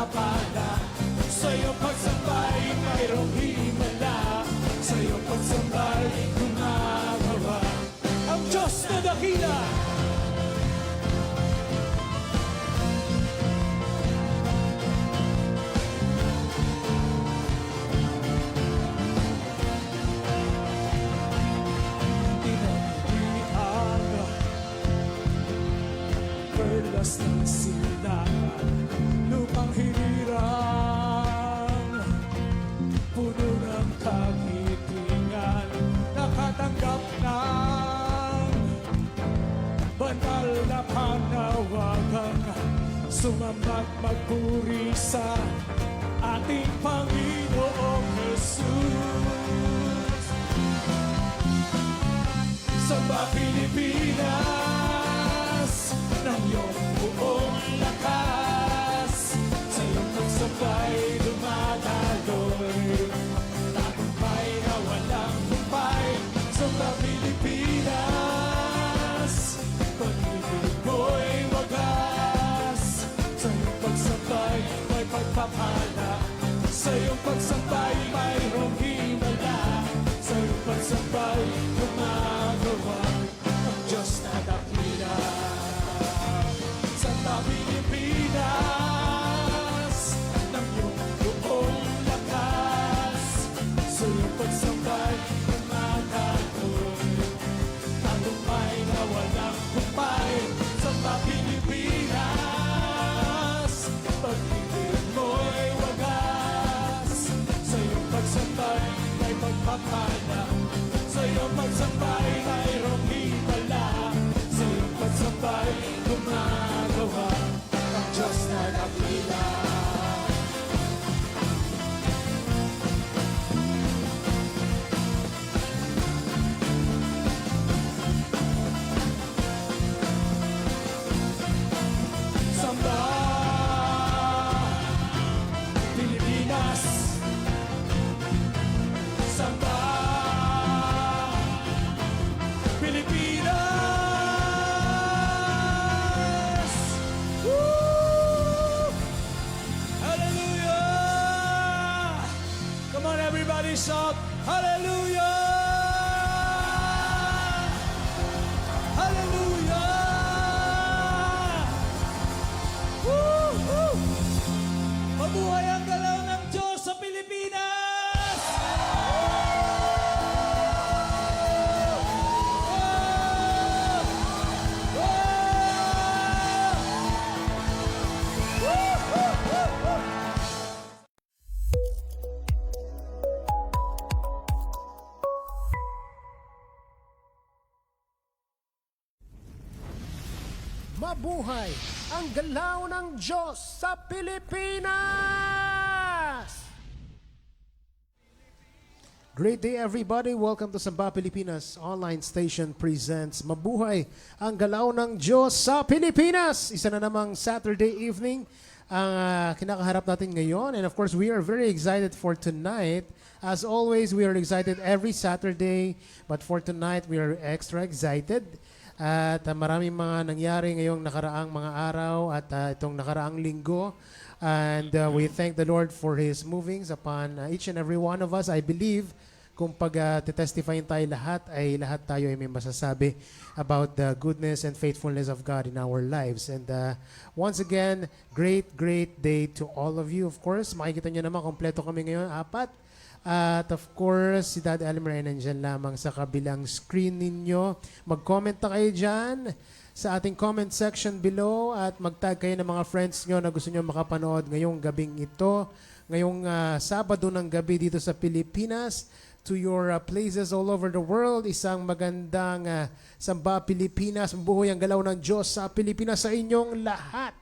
pagpapala. Sa iyong pagsambay, mayroong himala. Sa iyong pagsambay, gumagawa ang Diyos na dakila. Perlas ng silangan, lupang hirang, puno ng kagitingan, nakatanggap ng banal na panawagan, sumamat magpuri sa ating Panginoong Jesus. Samba Pilipinas, ng iyong buong lakas, sa iyong pagsabay dumadaloy, tagumpay na walang humpay. Samba Pilipinas, pag-ibig mo'y wagas, sa iyong pagsabay may pagpapala, sa iyong pagsabay mayroong himala, sa iyong pagsabay gumagawa ang Diyos na dakila. Samba Pilipinas, ng iyong buong lakas, sa iyong pagsambay gumaganoy, tagumpay na walang humpay. Samba Pilipinas, pag-ibig mo'y wagas, sa iyong pagsambay may pagpapala, sa iyong pagsambay mayroong himala, sa iyong pagsambay gumagawa ang Diyos na dakila. Samba Pilipinas, samba Pilipinas. Woo! Hallelujah! Come on, everybody, shout hallelujah! Hallelujah! Woo! Woo! Mabuhay ang galaw ng Diyos sa Pilipinas! Mabuhay ang galaw ng Diyos sa Pilipinas! Great day everybody! Welcome to Samba Pilipinas online station presents Mabuhay ang galaw ng Diyos sa Pilipinas! Isa na namang Saturday evening ang kinakaharap natin ngayon. And of course, we are very excited for tonight. As always, we are excited every Saturday. But for tonight, we are extra excited. At maraming mga nangyari ngayong nakaraang mga araw at itong nakaraang linggo. And we thank the Lord for His movings upon each and every one of us. I believe kung pag-testifyin tayo lahat tayo ay may masasabi about the goodness and faithfulness of God in our lives. And once again, great day to all of you. Of course, makikita nyo naman, kompleto kami ngayon, 4. At of course, si Daddy Elmer ay nandyan lamang sa kabilang screen ninyo. Mag-comment na kayo dyan sa ating comment section below at mag-tag kayo ng mga friends nyo na gusto nyo makapanood ngayong gabing ito. Ngayong Sabado ng gabi dito sa Pilipinas. To your places all over the world, isang magandang Samba Pilipinas. Mabuhay ang galaw ng Diyos sa Pilipinas sa inyong lahat.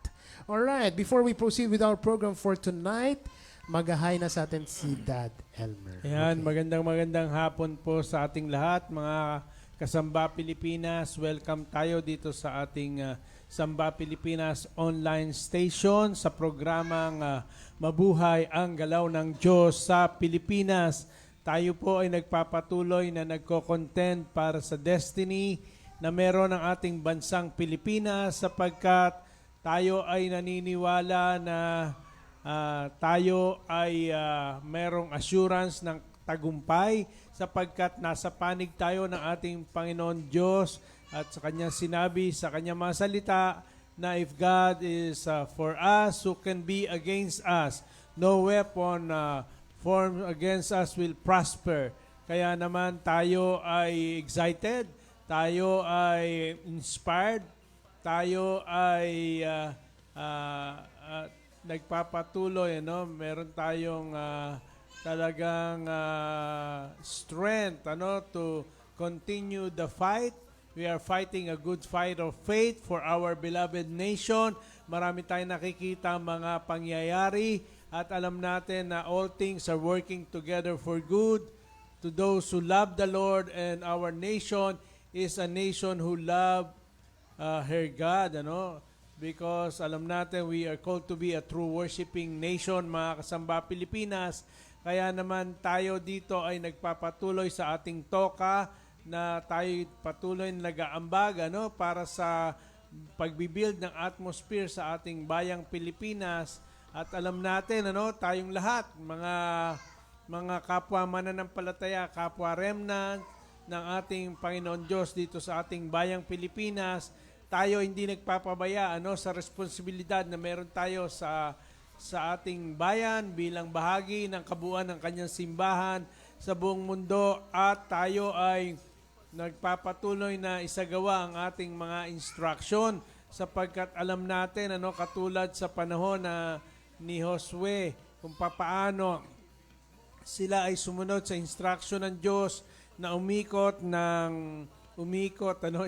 Alright, before we proceed with our program for tonight, mag-hi na sa atin si Dad Elmer. Ayan, okay. Magandang hapon po sa ating lahat, mga kasamba Pilipinas. Welcome tayo dito sa ating Samba Pilipinas online station sa programang Mabuhay ang Galaw ng Diyos sa Pilipinas. Tayo po ay nagpapatuloy na nagko-contend para sa destiny na meron ng ating bansang Pilipinas sapagkat tayo ay naniniwala na tayo ay merong assurance ng tagumpay sapagkat nasa panig tayo ng ating Panginoon Diyos at sa kanyang sinabi sa kanyang mga salita na if God is for us, who can be against us? No weapon formed against us will prosper. Kaya naman tayo ay excited, tayo ay inspired, tayo ay nagpapatuloy, meron tayong talagang strength to continue the fight. We are fighting a good fight of faith for our beloved nation. Marami tayong nakikita mga pangyayari at alam natin na all things are working together for good to those who love the Lord, and our nation is a nation who love her God, because alam natin we are called to be a true worshiping nation, mga kasamba Pilipinas. Kaya naman tayo dito ay nagpapatuloy sa ating toka na tayo patuloy na nag-aambag para sa pagbibuild ng atmosphere sa ating bayang Pilipinas. At alam natin tayong lahat mga kapwa mananampalataya, kapwa remnant ng ating Panginoon Diyos dito sa ating bayang Pilipinas, tayo hindi nagpapabaya sa responsibilidad na meron tayo sa ating bayan bilang bahagi ng kabuuan ng kanyang simbahan sa buong mundo, at tayo ay nagpapatuloy na isagawa ang ating mga instruction sapagkat alam natin katulad sa panahon ni Josue kung papaano sila ay sumunod sa instruction ng Diyos na umikot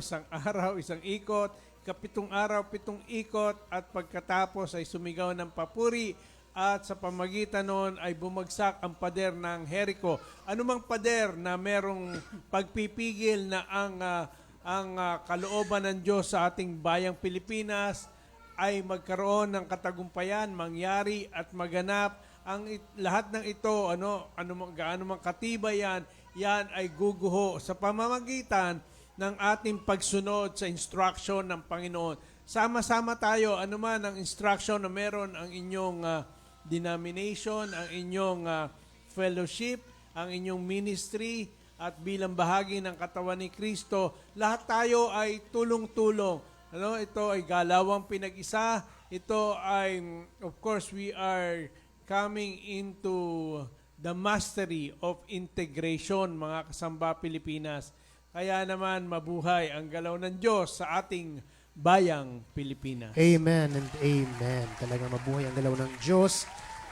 isang araw, isang ikot, kapitong araw, 7 ikot, at pagkatapos ay sumigaw ng papuri, at sa pamagitan noon ay bumagsak ang pader ng Jericho. Anumang pader na merong pagpipigil na ang kalooban ng Diyos sa ating bayang Pilipinas ay magkaroon ng katagumpayan, mangyari at maganap. Lahat ng ito, gaano mang katibay yan ay guguho sa pamamagitan ng ating pagsunod sa instruction ng Panginoon. Sama-sama tayo, anuman ang instruction na meron ang inyong denomination, ang inyong fellowship, ang inyong ministry, at bilang bahagi ng katawan ni Kristo, lahat tayo ay tulong-tulong. Ito ay galawang pinag-isa. Ito ay, of course, we are coming into the mastery of integration, mga kasamba Pilipinas. Kaya naman mabuhay ang galaw ng Diyos sa ating bayang Pilipinas. Amen and amen. Talagang mabuhay ang galaw ng Diyos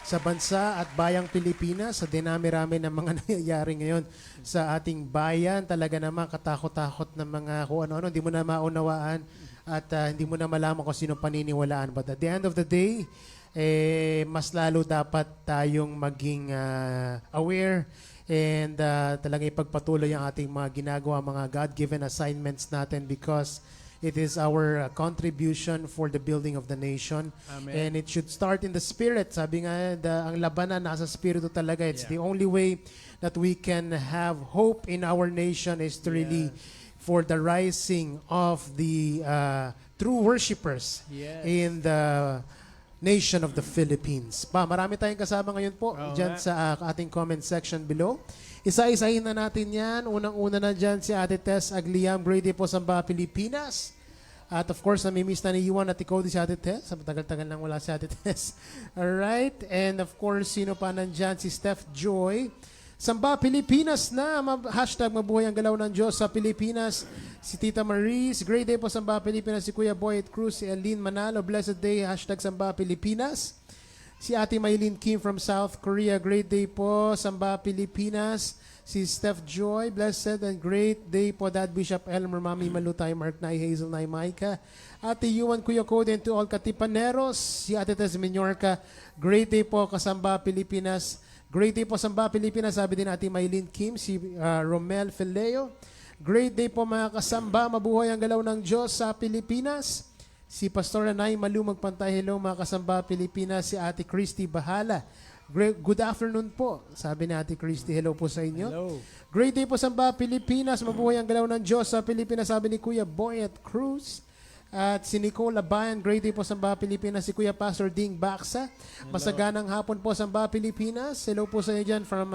sa bansa at bayang Pilipinas. Sa dinami-rami ng mga nangyayari ngayon sa ating bayan, talaga naman katakot-takot ng mga kung ano-ano, hindi mo na maunawaan at hindi mo na malaman kung sino paniniwalaan. But at the end of the day, mas lalo dapat tayong maging aware and talagang ipagpatuloy ang ating mga ginagawa, mga God-given assignments natin, because it is our contribution for the building of the nation. Amen. And it should start in the spirit. Sabi nga, ang labanan nasa spirito talaga. It's the only way that we can have hope in our nation is to really for the rising of the true worshipers in the nation of the Philippines. Marami tayong kasama ngayon po dyan sa ating comment section below. Isa-isahin na natin yan. Unang-una na dyan si Ate Tess Agliam, grade A po sa Pilipinas. At of course, namimiss na ni Yuan at Cody si Ate Tess. Sa matagal-tagal lang wala si Ate Tess. Alright. And of course, sino pa nandyan? Si Steph Joy. Samba Pilipinas na. Hashtag mabuhay ang galaw ng Diyos sa Pilipinas. Si Tita Maris. Great day po Samba Pilipinas. Si Kuya Boyet Cruz. Si Aline Manalo. Blessed day. Hashtag Samba Pilipinas. Si Ate Maylin Kim from South Korea. Great day po Samba Pilipinas. Si Steph Joy. Blessed and great day po Dad Bishop Elmer, Mami Malutay, Mark Nay, Hazel Nay, Maika. Ate Yuan, Kuya Code, and to all Katipaneros. Si Ate Tess Minorca. Great day po Kasamba Pilipinas. Great day po Samba Pilipinas. Sabi din Ate Maylin Kim. Si Romel Fileo. Great day po mga kasamba. Mabuhay ang galaw ng Diyos sa Pilipinas. Si Pastor Anay Malu magpantay. Hello mga kasamba Pilipinas. Si Ate Christy Bahala. Good afternoon po. Sabi ni Ate Christy, hello po sa inyo. Hello. Great day po Samba Pilipinas. Mabuhay ang galaw ng Diyos sa Pilipinas. Sabi ni Kuya Boyet Cruz. At si Nicole Labayan, great day po Samba Pilipinas. Si Kuya Pastor Ding Baksa, masaganang hapon po Samba Pilipinas. Hello po sa inyo dyan from,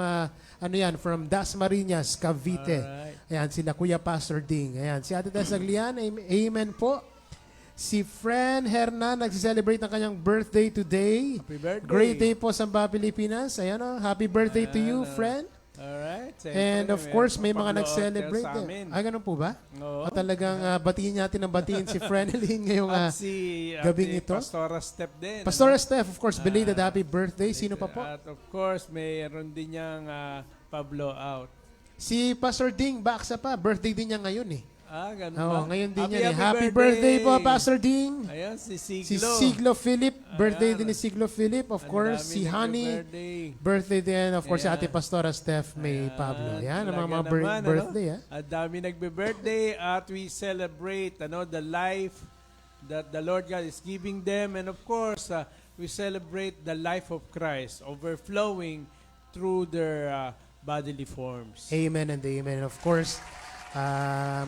from Dasmariñas, Cavite. Alright. Ayan, sila Kuya Pastor Ding. Ayan, si Ate Tess Aglian, amen po. Si Fran Hernan, nagsiselebrate ng kanyang birthday today. Happy birthday. Great day po Samba Pilipinas. Ayan o, happy birthday to you, friend. Alright. And of course, may mga nag-celebrate. Ay, ganun po ba? Oo. At talagang batiin natin ang batiin si Frenelyn ngayong At si gabing Ate ito. Pastora Step din. Pastor Steph, of course, belated happy birthday. Sino pa po? At of course, mayroon din niyang pa-blow out. Si Pastor Ding Baksa pa. Birthday din niya ngayon eh. Ganun Oo, ba? ngayon din yan eh. Happy birthday po, Pastor Ding. Ayan, si Siglo. Si Siglo Philip. Birthday Ayan. din ni Siglo Philip. Of Ang course, dami si Honey. nagbe-birthday. Birthday din. Of course, si Ayan. Ate Pastora Steph May Pablo. Yan, ang mga talaga naman, birthday. Ang dami nagbe-birthday at we celebrate the life that the Lord God is giving them. And of course, we celebrate the life of Christ overflowing through their bodily forms. Amen and amen. Of course,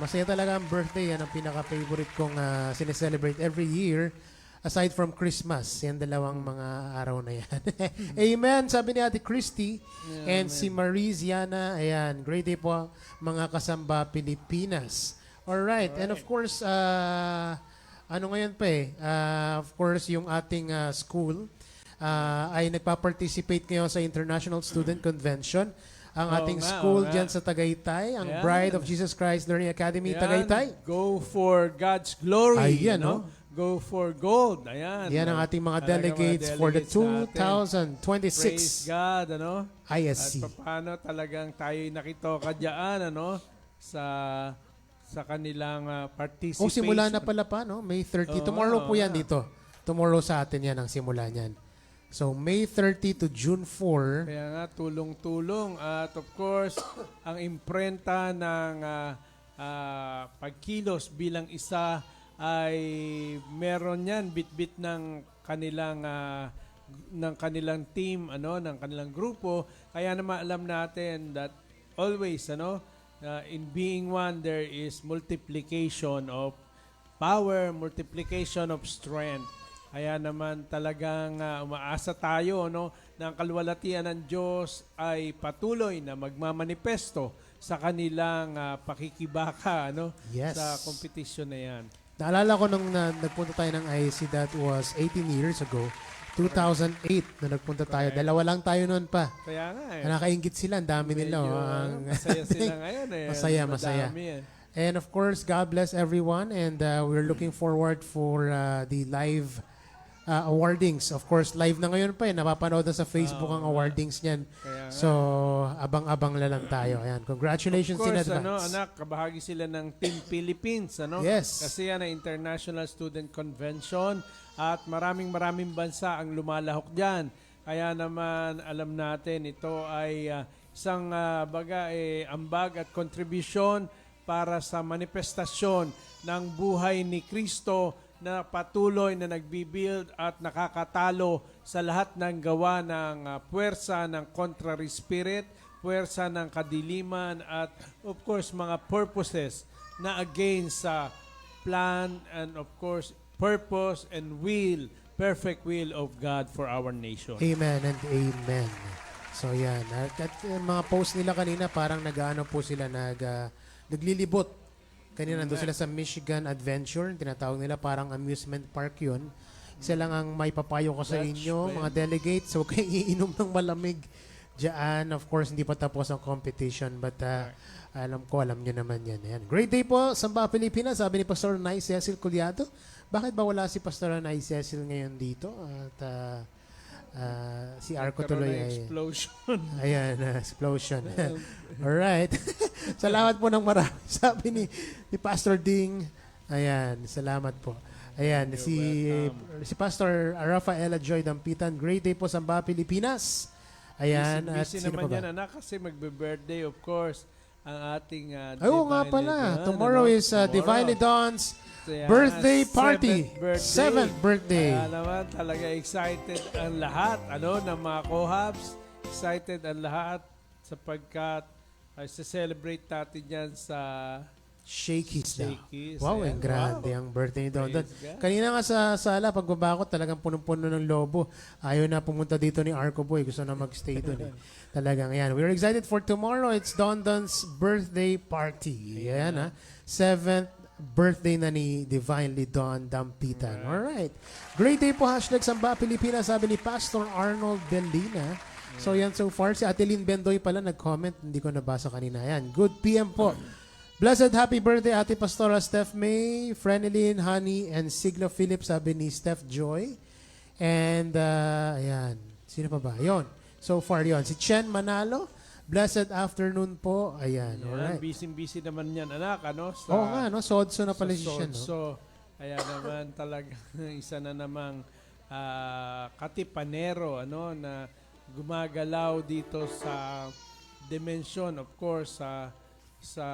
masaya talaga ang birthday. Yan ang pinaka-favorite kong sineselebrate every year. Aside from Christmas, yan dalawang mga araw na yan. Amen, sabi ni Ate Christy. And si Marie Ziana, ayan, great day po mga kasamba Pilipinas. Alright, and of course, ano ngayon pa of course, yung ating school ay nagpa-participate ngayon sa International Student Convention. Ang ating school dyan sa Tagaytay, ang Ayan. Bride of Jesus Christ Learning Academy, Ayan, Tagaytay. Go for God's glory. Ayan, Go for gold. Ayan. Yan ang ating mga Talagang delegates for the natin. 2026 Praise God, ISC. At paano talagang tayo'y nakitoka dyan, sa kanilang participation. Simula na pala pa, no? May 30. Oo, Tomorrow po oo yan nga. dito. Tomorrow sa atin yan ang simula niyan. So, May 30 to June 4. Kaya nga, tulong-tulong. At of course, ang imprenta ng pagkilos bilang isa ay meron yan, bit-bit ng kanilang team, ng kanilang grupo. Kaya naman alam natin that always, in being one, there is multiplication of power, multiplication of strength. Kaya naman talagang umaasa tayo na ang kalwalatian ng Diyos ay patuloy na magmamanifesto sa kanilang pakikibaka Yes. sa kompetisyon na yan. Naalala ko nung nagpunta tayo ng ISC, that was 18 years ago. 2008 na nagpunta tayo. Dalawa lang tayo noon pa. Kaya nga Nakakaingit sila. Ang dami nila. Masaya sila ngayon Masaya. Madami, And of course, God bless everyone. And we're looking forward for the live awardings. Of course, live na ngayon pa napapanood na sa Facebook ang awardings niyan. So, abang-abang na lang tayo. Ayan. Congratulations of course, in advance. anak, kabahagi sila ng Team Philippines, Yes. Kasi yan ang International Student Convention at maraming bansa ang lumalahok diyan. Kaya naman alam natin ito ay isang ambag at kontribusyon para sa manifestasyon ng buhay ni Kristo na patuloy na nagbibuild at nakakatalo sa lahat ng gawa ng puwersa ng contrary spirit, puwersa ng kadiliman, at of course mga purposes na against sa plan and of course purpose and perfect will of God for our nation. Amen and amen. So yan. At mga post nila kanina, parang nag-ano po sila, naglilibot. Kanina nandun sila sa Michigan Adventure, tinatawag nila parang amusement park yun. Isa lang ang may papayo ko sa inyo, mga delegates, huwag kayong iinom ng malamig dyan. Of course, hindi pa tapos ang competition, but alam nyo naman yan. Ayan. Great day po, Samba Pilipinas, sabi ni Pastor Nay Cecil Culiato. Bakit ba wala si Pastor Nay Cecil ngayon dito? At si Arco tuloy ay... explosion. Ayan, explosion. Alright. Salamat po ng marami. Sabi ni Pastor Ding. Ayan, salamat po. Ayan, si Pastor Rafaela Joy Dampitan. Great day po, Samba Pilipinas. Ayan, at busy sino naman pa ba? yan, anak, kasi magbe-birthday, of course, ang ating Oo nga pala. Tomorrow is Divinely Dawn's birthday party. 7th birthday. Kaya naman talaga excited ang lahat ng mga co-hubs. Excited ang lahat sapagkat sa-celebrate natin yan sa Shakey's daw. Shakey's, Wow, ayan. ang grande Wow. ang birthday ni Don Don. Praise God. Kanina nga sa sala, pagbaba ko, talagang punong-puno ng lobo. Ayaw na pumunta dito ni Arco Boy. Gusto na magstay doon. Talagang, ayan. We're excited for tomorrow. It's Don Don's birthday party. Ayan, ha. 7th birthday na ni Divinely Don Dampitan. Alright. Great day po, hashtag Samba Pilipinas, sabi ni Pastor Arnold Delina. So yan so far. Si Ate Lynn Bendoy pala nag-comment. Hindi ko nabasa kanina. Yan. Good PM po. Blessed happy birthday, Ate Pastora Steph May, Frenelyn, Honey, and Siglo Philip, sabi ni Steph Joy. And, ayan. Sino pa ba? Yon. So far yon. Si Chen Manalo. Blessed afternoon po. Ayan. Yan, Alright. busy-busy naman yan, anak, ano? Sa, Oo nga, no? Sodso na pala sa siya, no? Sodso. Kaya naman talaga, isa na namang katipanero, ano, na gumagalaw dito sa dimension, of course, sa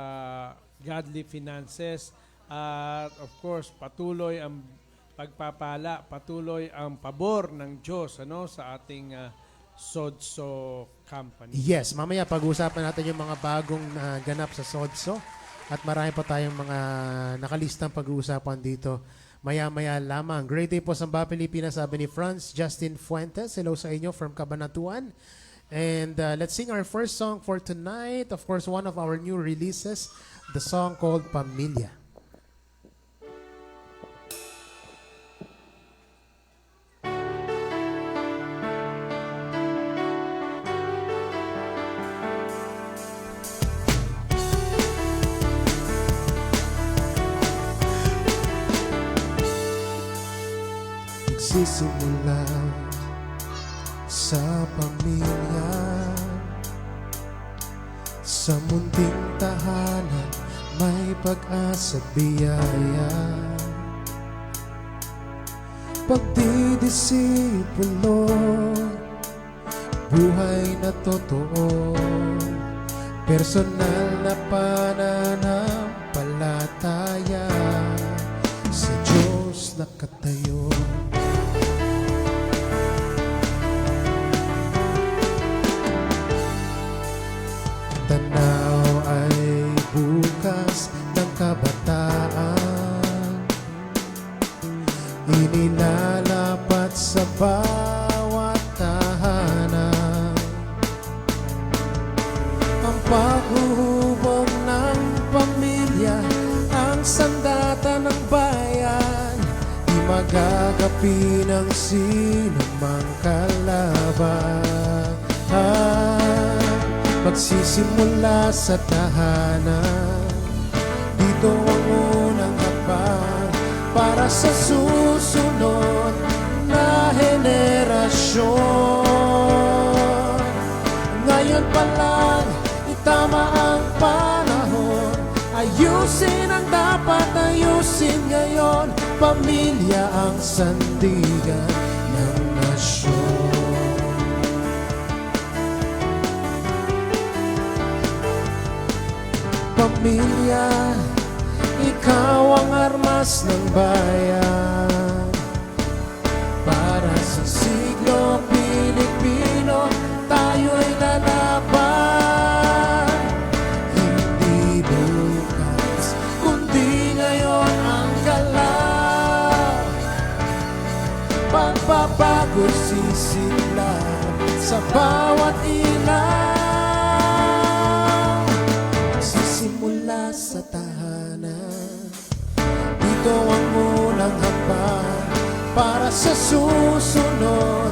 godly finances. At of course, patuloy ang pagpapala, patuloy ang pabor ng Diyos, ano, sa ating Sodso company. Yes, mamaya pag-uusapan natin yung mga bagong ganap sa Sodso. At marami pa tayong mga nakalistang pag-uusapan dito. Maya-maya lamang. Great day po sa Samba Pilipinas, sabi ni Franz Justin Fuentes. Hello sa inyo from Cabanatuan. And let's sing our first song for tonight. Of course, one of our new releases, the song called Pamilya. Nagsisimula sa pamilya, sa munting tahanan may pag-asa at biyaya. Pagdidisipulo, buhay na totoo, personal na pananampalataya, sa Diyos nakatayo. Tanaw ay bukas ng kabataan, inilalapat sa bawat tahanan. Ang paghuhubog ng pamilya, ang sandata ng bayan, di magagapi ng sinumang kalaban. Magsisimula sa tahanan, dito ang unang hakbang para sa susunod na henerasyon. Ngayon pa lang, itama ang panahon, ayusin ang dapat ayusin ngayon. Pamilya ang sandigan ng nasyon. Pamilya, ikaw ang armas ng bayan. Para sa siglo Pilipino, tayo'y lalaban. Hindi bukas, kundi ngayon ang galaw. Pagbabago sisimula sa bawat ilaw. Simula sa tahanan, dito ang unang hakbang para sa susunod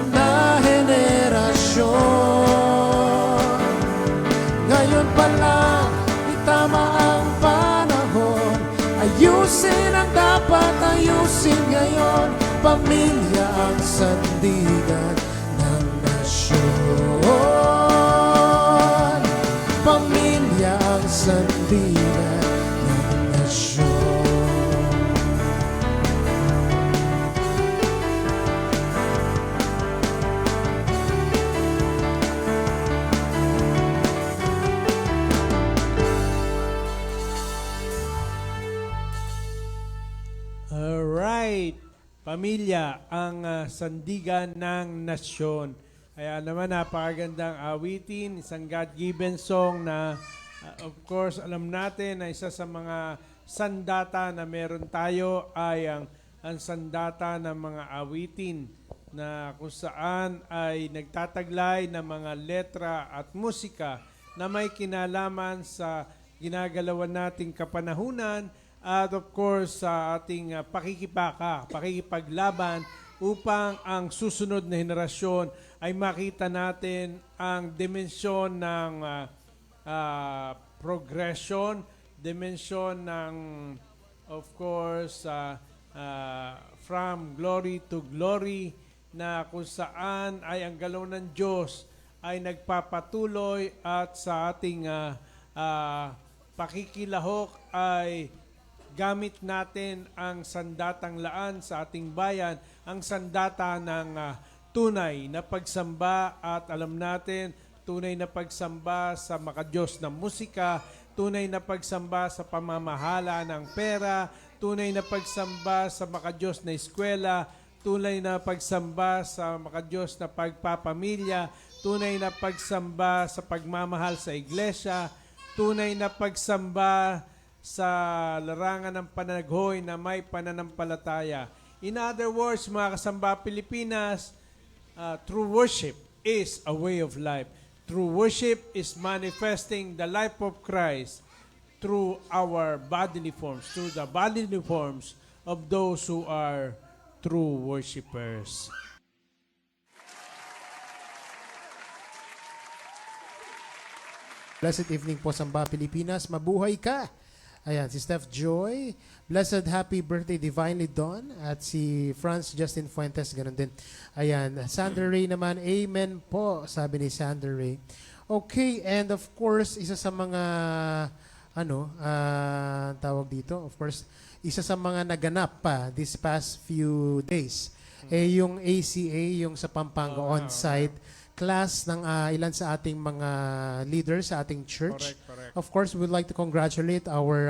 na henerasyon. Ngayon pa lang, itama ang panahon, ayusin ang dapat ayusin ngayon. Pamilya ang sandigan ng nasyon. Pamilya ang sandigan ng nasyon. Alright. Pamilya ang sandigan ng nasyon. Kaya naman napakagandang awitin, isang God-given song na Of course, alam natin na isa sa mga sandata na meron tayo ay ang sandata ng mga awitin na kung saan ay nagtataglay ng mga letra at musika na may kinalaman sa ginagalawan nating kapanahunan at of course sa ating pakikipaglaban upang ang susunod na henerasyon ay makita natin ang dimensyon ng progression, dimensyon ng of course from glory to glory na kung saan ay ang galaw ng Diyos ay nagpapatuloy at sa ating pakikilahok ay gamit natin ang sandatang laan sa ating bayan, ang sandata ng tunay na pagsamba at alam natin, tunay na pagsamba sa makadiyos na musika, tunay na pagsamba sa pamamahala ng pera, tunay na pagsamba sa makadiyos na eskwela, tunay na pagsamba sa makadiyos na pagpapamilya, tunay na pagsamba sa pagmamahal sa iglesia, tunay na pagsamba sa larangan ng pananaghoy na may pananampalataya. In other words, mga kasamba Pilipinas, true worship is a way of life. True worship is manifesting the life of Christ through our bodily forms, through the bodily forms of those who are true worshipers. Blessed evening po, Samba Pilipinas. Mabuhay ka! Ayan, si Steph Joy. Blessed happy birthday, Divinely Dawn. At si Franz Justin Fuentes, ganun din. Ayan, Sander Ray naman, amen po, sabi ni Sander Ray. Okay, and of course, isa sa mga, tawag dito, of course, isa sa mga naganap pa this past few days, yung ACA, yung sa Pampanga on-site class ng ilan sa ating mga leaders sa ating church. Correct. Of course, we'd like to congratulate our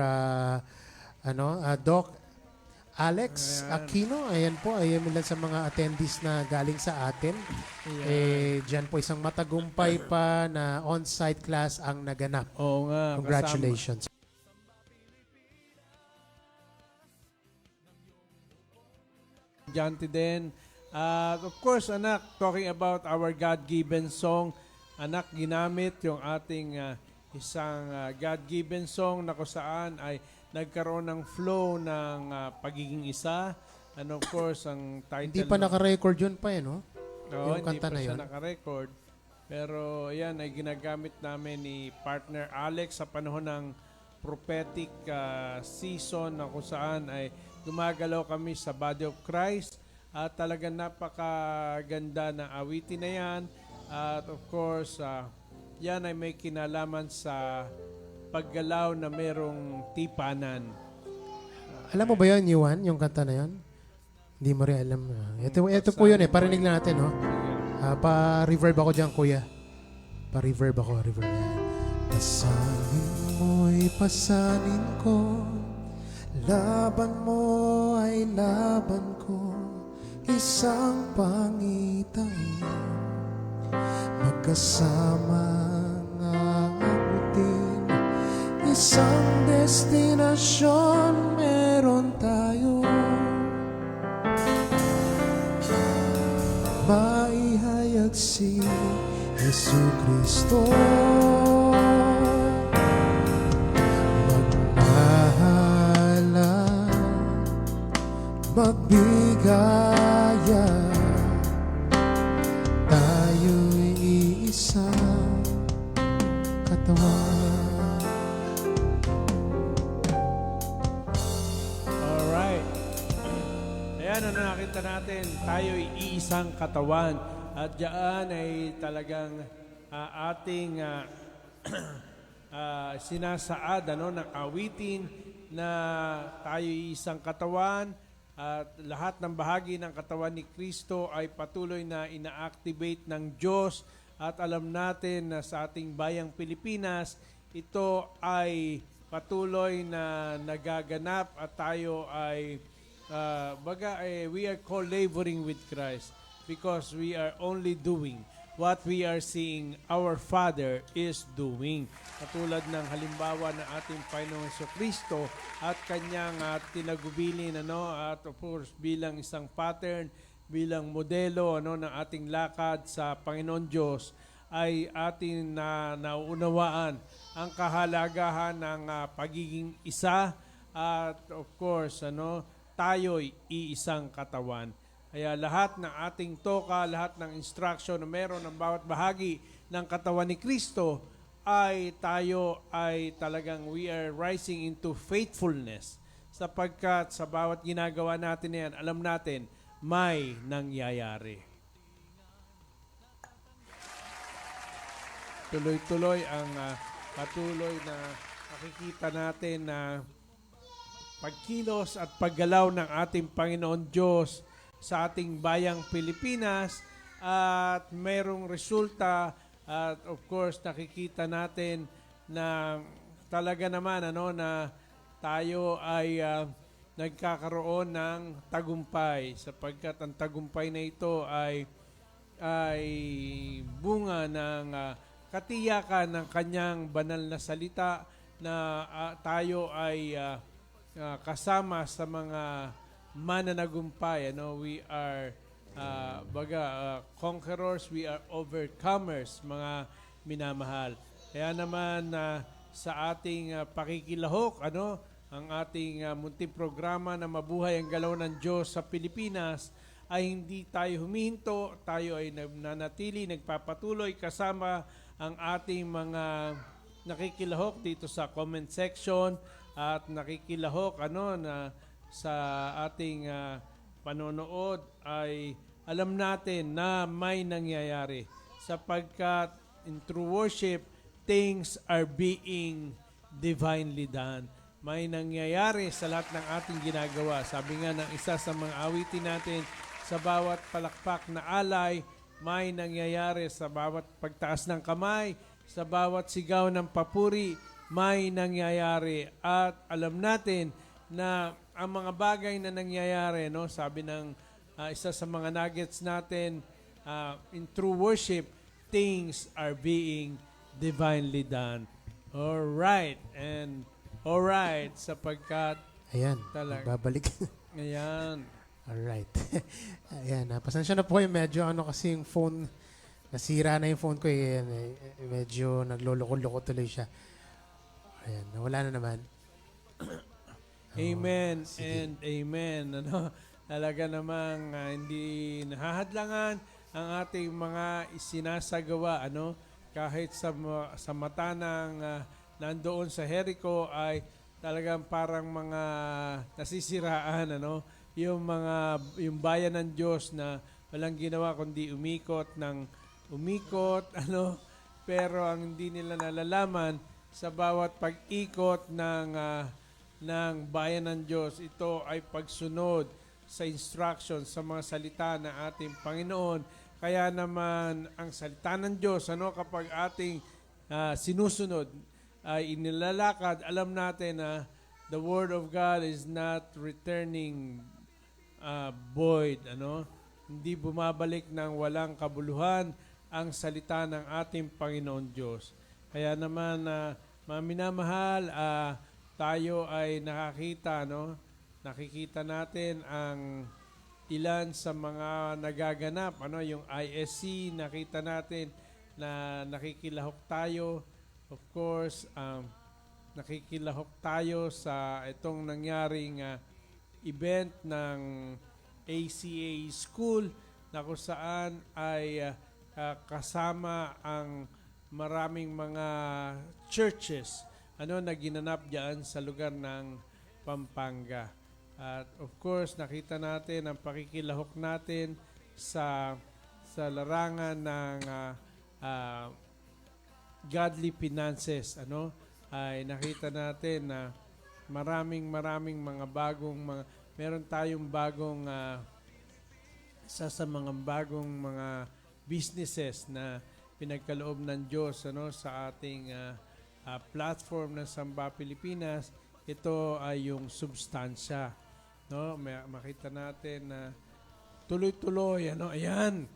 Doc Alex Aquino. Ayan po, ayan ilan sa mga attendees na galing sa atin. Diyan po isang matagumpay pa na on-site class ang naganap. Oo nga. Congratulations. Janty din. Of course, anak, talking about our God-given song, anak, ginamit yung ating isang God-given song na kung saan ay nagkaroon ng flow ng pagiging isa. And of course, ang title... Hindi pa naka-record yun pa no? Oo, yung kanta na hindi pa yun. siya naka-record. Pero yan ay ginagamit namin ni partner Alex sa panahon ng prophetic season na kung saan ay gumagalaw kami sa Body of Christ. At talagang napakaganda ng awitin na yan. At of course, yan ay may kinalaman sa paggalaw na merong tipanan. Alam mo ba yun, Yuan, yung kanta na yun? Hindi mo rin alam. Ito po yun parinig lang natin, no? Pa-reverb ako dyan, kuya. Pa-reverb ako, reverb. Pasanin mo'y pasanin ko, laban mo ay laban ko, isang pangitain, magkasama nga abutin, isang destinasyon meron tayo, maihayag si Jesucristo, magmahala, magbigaya, tayo'y iisang katawan. Alright. Ayan, nakita natin, tayo'y iisang katawan. At diyan ay talagang ating sinasaad ng awitin na tayo'y isang katawan. At lahat ng bahagi ng katawan ni Kristo ay patuloy na ina-activate ng Diyos. At alam natin na sa ating bayang Pilipinas, ito ay patuloy na nagaganap at tayo ay, we are co-laboring with Christ because we are only doing what we are seeing our Father is doing. Katulad ng halimbawa ng ating Panginoong Kristo at kanyang tinagubilin at of course bilang isang pattern, bilang modelo ng ating lakad sa Panginoon Diyos ay atin na naunawaan ang kahalagahan ng pagiging isa at of course tayo'y iisang katawan. Kaya lahat ng ating toka, lahat ng instruction na meron ng bawat bahagi ng katawan ni Kristo ay tayo ay talagang we are rising into faithfulness sapagkat sa bawat ginagawa natin yan, alam natin may nangyayari. Tuloy-tuloy ang patuloy na makikita natin na pagkilos at paggalaw ng ating Panginoon Diyos sa ating bayang Pilipinas at mayroong resulta at of course nakikita natin na talaga naman na tayo ay nagkakaroon ng tagumpay sapagkat ang tagumpay na ito ay bunga ng katiyakan ng kanyang banal na salita na tayo ay kasama sa mga mananagumpay. We are conquerors, we are overcomers, mga minamahal. Kaya naman sa ating pakikilahok, ang ating munting programa na Mabuhay ang Galaw ng Diyos sa Pilipinas ay hindi tayo humihinto, tayo ay nananatili, nagpapatuloy kasama ang ating mga nakikilahok dito sa comment section at nakikilahok na sa ating panonood ay alam natin na may nangyayari sapagkat in true worship, things are being divinely done. May nangyayari sa lahat ng ating ginagawa. Sabi nga ng isa sa mga awitin natin, sa bawat palakpak na alay, may nangyayari sa bawat pagtaas ng kamay, sa bawat sigaw ng papuri, may nangyayari. At alam natin na ang mga bagay na nangyayari, sabi ng isa sa mga nuggets natin, in true worship, things are being divinely done. Alright, sapagkat Ayan, talaga. babalik. Ayan. Alright. Ayan, pasensya na po kayo. Medyo kasi yung phone, nasira na yung phone ko. Medyo nagloloko-loko tuloy siya. Ayan, nawala na naman. Amen sige. and amen. Talaga namang hindi nahahadlangan ang ating mga isinasagawa. Kahit sa mata ng nandoon sa Jericho ay talagang parang mga nasisiraan. Yung bayan ng Diyos na walang ginawa kundi umikot, pero ang hindi nila nalalaman sa bawat pag-ikot ng bayan ng Diyos, ito ay pagsunod sa instruction, sa mga salita ng ating Panginoon. Kaya naman ang salita ng Diyos, kapag ating sinusunod, ay inilalakad, alam natin na the Word of God is not returning void. Hindi bumabalik ng walang kabuluhan ang salita ng ating Panginoon Diyos. Kaya naman, mga minamahal, tayo ay nakikita natin ang ilan sa mga nagaganap. Yung ISC, nakita natin na nakikilahok tayo. Of course, nakikilahok tayo sa itong nangyaring event ng ACA School na kung saan ay kasama ang maraming mga churches na ginanap diyan sa lugar ng Pampanga. At of course, nakita natin ang pakikilahok natin sa larangan ng godly finances. Ay nakita natin na maraming mga meron tayong bagong isa sa mga bagong mga businesses na pinagkaloob ng Diyos sa ating platform ng Samba Pilipinas. Ito ay yung substansya. Makita natin na tuloy-tuloy. Ayan.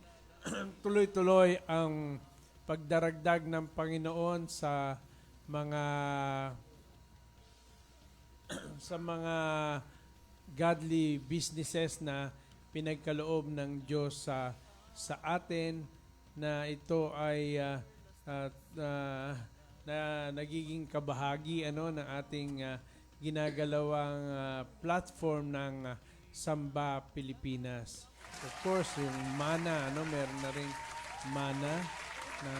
tuloy-tuloy ang pagdaragdag ng Panginoon mga sa mga godly businesses na pinagkaloob ng Diyos sa atin, na ito ay na nagiging kabahagi ng ating ginagalawang platform ng Samba Pilipinas. Of course, yung mana, meron na ring mana na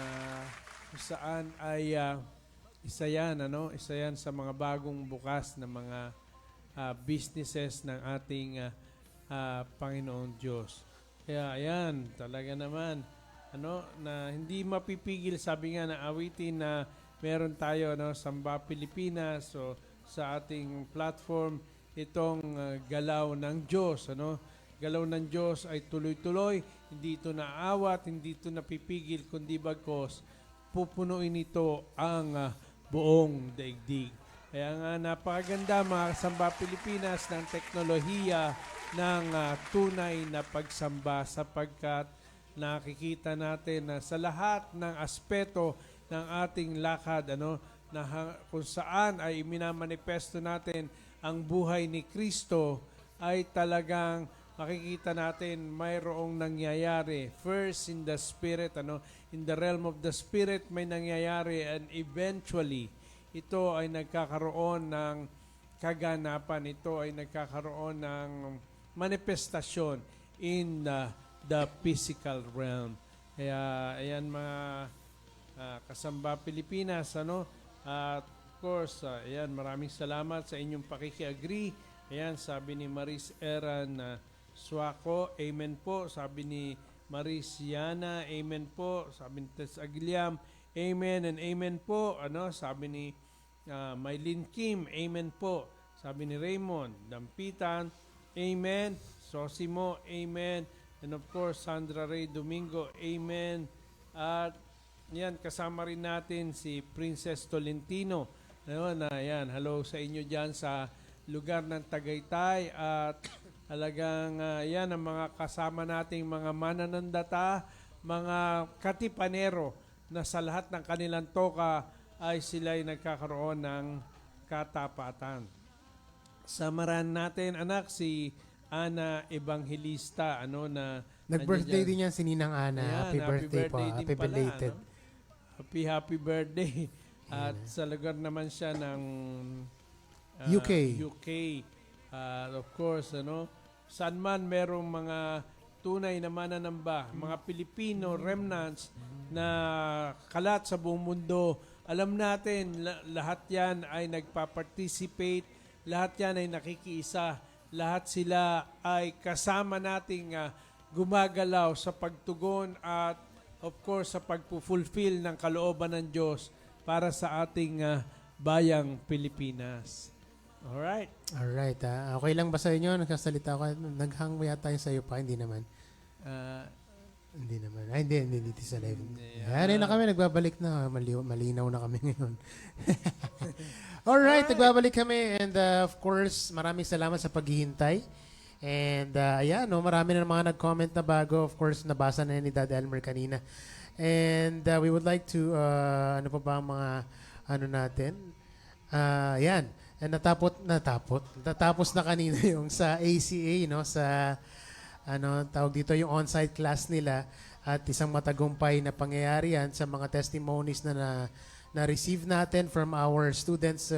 kung saan ay isa yan sa mga bagong bukas na mga businesses ng ating Panginoon Diyos. Kaya ayan, talaga naman na hindi mapipigil, sabi nga na awitin na meron tayo Samba Pilipinas, so sa ating platform itong galaw ng Diyos, Galaw ng Diyos ay tuloy-tuloy, hindi ito naawat, hindi ito napipigil, kundi bagkos pupunuin ito ang buong daigdig. Kaya nga napakaganda mga kasamba Pilipinas ng teknolohiya ng tunay na pagsamba, sapagkat nakikita natin na sa lahat ng aspeto ng ating lakad, kung saan ay minamanifesto natin ang buhay ni Kristo, ay talagang makikita natin mayroong nangyayari. First in the Spirit, in the realm of the Spirit may nangyayari, and eventually ito ay nagkakaroon ng kaganapan, ito ay nagkakaroon ng manifestasyon in the physical realm. Kaya ayan mga kasamba Pilipinas, at of course, ayan, maraming salamat sa inyong pakikiagree. Ayan, sabi ni Maris Eran Suaco, amen po. Sabi ni Maris Yana, amen po. Sabi ni Tess Aguiliam, amen and amen po. Sabi ni Maylin Kim, amen po. Sabi ni Raymond Dampitan, amen. Sosimo, amen. And of course, Sandra Ray Domingo, amen. At yan, kasama rin natin si Princess Tolentino. Yan, hello sa inyo dyan sa lugar ng Tagaytay. At talagang yan ang mga kasama nating mga mananandata, mga katipanero, na sa lahat ng kanilang toka ay sila'y nagkakaroon ng katapatan. Samaran natin, anak, si Ana Evangelista, na Nag-birthday din yan si Ninang Ana. Ayan, Happy birthday po. din Happy pala, belated. Happy birthday. At sa lugar naman siya ng UK. Of course, saan man merong mga tunay na mananamba, mga Pilipino remnants na kalat sa buong mundo, alam natin, lahat yan ay nagpa-participate, lahat yan ay nakikiisa, lahat sila ay kasama nating gumagalaw sa pagtugon at of course sa pagpo-fulfill ng kalooban ng Diyos para sa ating bayang Pilipinas. Alright. Alright. Okay lang ba sa inyo? Nagsasalita ko. Naghang mo yata yung sa'yo pa. Hindi naman. Hindi naman. Ay, hindi sa live. Yan na kami. Nagbabalik na. Malinaw na kami ngayon. Alright. Nagbabalik kami. And of course, maraming salamat sa paghihintay. And ayan, marami na mga nag-comment na bago. Of course, nabasa na ni Dad Elmer kanina. And we would like to, ano pa ba ang mga, natin? Ayan. And natapos na kanina yung sa ACA, sa, tawag dito, yung on-site class nila. At isang matagumpay na pangyayari yan sa mga testimonies na-receive natin from our students.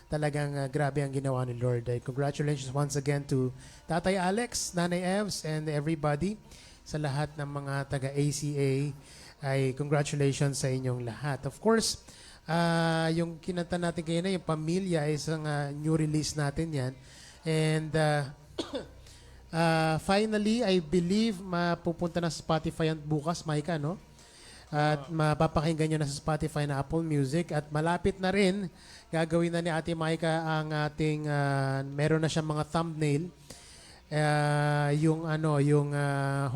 Talagang grabe ang ginawa ni Lord. Congratulations once again to Tatay Alex, Nanay Evs, and everybody sa lahat ng mga taga-ACA. Ay congratulations sa inyong lahat. Of course, yung kinanta natin kayo na, yung Pamilya, isang new release natin yan. And finally, I believe mapupunta na sa Spotify yan bukas, Micah, no? At mapapakinggan nyo na sa Spotify na Apple Music. At malapit na rin, gagawin na ni Ate Micah ang ating, meron na siyang mga thumbnail. Yung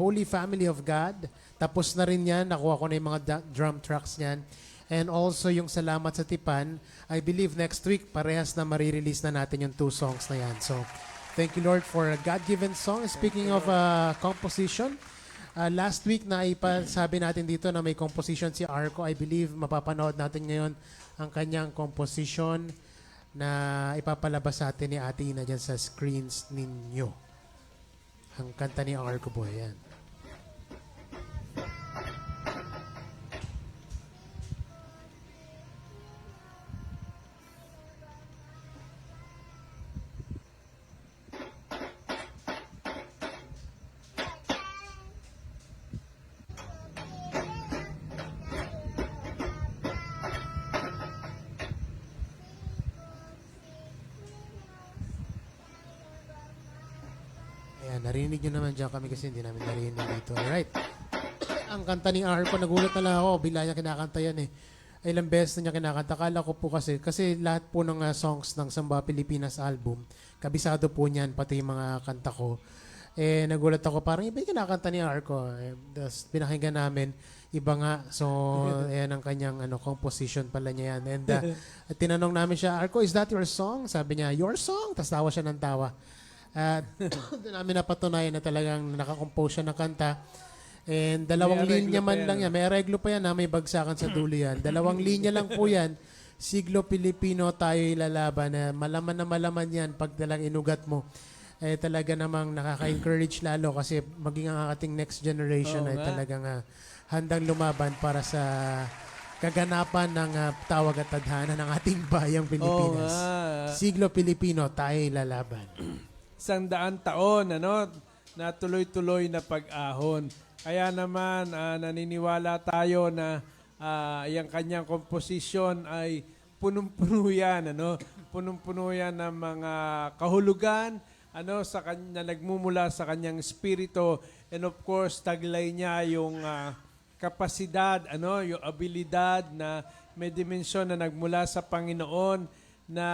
Holy Family of God. Tapos na rin yan, nakuha ko na yung mga drum tracks niyan. And also yung Salamat sa Tipan, I believe next week parehas na marirelease na natin yung 2 songs na yan. So, thank you Lord for a God-given song. Speaking of composition, Last week na ipasabi natin dito na may composition si Arco. I believe mapapanood natin ngayon ang kanyang composition na ipapalabas sa atin ni Ate Ina dyan sa screens ninyo. Ang kanta ni Arco Boy. Yan. Ayan, narinig nyo naman dyan kami kasi hindi namin narinig dito. Alright. Ang kanta ni Arco, nagulat na lang ako. Bila niya kinakanta yan eh. Ilang beses na niya kinakanta. Kala ko po kasi lahat po ng songs ng Samba Pilipinas album, kabisado po niyan, pati yung mga kanta ko. Nagulat ako, parang iba yung kinakanta ni Arco. Tapos pinakinggan namin, iba nga. So, ayan ang kanyang composition pala niya yan. And at tinanong namin siya, Arco, is that your song? Sabi niya, your song? Tapos tawa siya ng tawa. At doon namin napatunayan na talagang nakakompose siya ng kanta. And dalawang May linya areglo man pa yan, lang yan. May areglo pa yan, may bagsakan sa dulo yan. Dalawang linya lang po yan. Siglo Pilipino tayo ilalaban. Na malaman yan pag talang inugat mo. Talaga namang nakaka-encourage lalo kasi maging ang ating next generation ay talagang handang lumaban para sa kaganapan ng tawag at tadhana ng ating bayang Pilipinas. Siglo Pilipino tayo ilalaban. 100 taon, na tuloy-tuloy na pag-ahon. Kaya naman, naniniwala tayo na yung kanyang komposisyon ay punong-puno yan, punong-puno yan ng mga kahulugan, sa kanya, nagmumula sa kanyang espiritu. And of course, taglay niya yung kapasidad, yung abilidad na may dimensyon na nagmula sa Panginoon na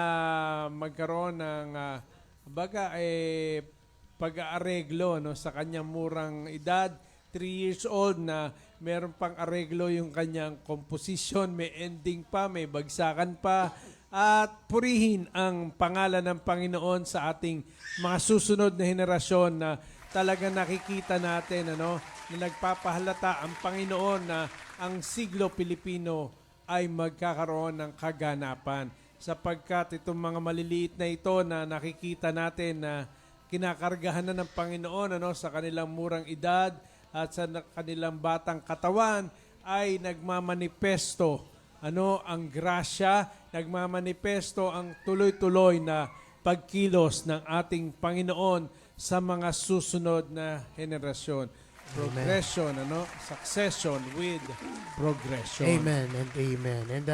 magkaroon ng pag-aareglo sa kanyang murang edad, 3 years old na meron pang areglo yung kanyang composition, may ending pa, may bagsakan pa, at purihin ang pangalan ng Panginoon sa ating mga susunod na henerasyon na talaga nakikita natin na nagpapahalata ang Panginoon na ang siglo Pilipino ay magkakaroon ng kaganapan. Sapagkat itong mga maliliit na ito na nakikita natin na kinakargahan na ng Panginoon sa kanilang murang edad at sa kanilang batang katawan ay nagmamanifesto ang grasya, nagmamanifesto ang tuloy-tuloy na pagkilos ng ating Panginoon sa mga susunod na henerasyon. Progression, succession with progression. Amen and amen. And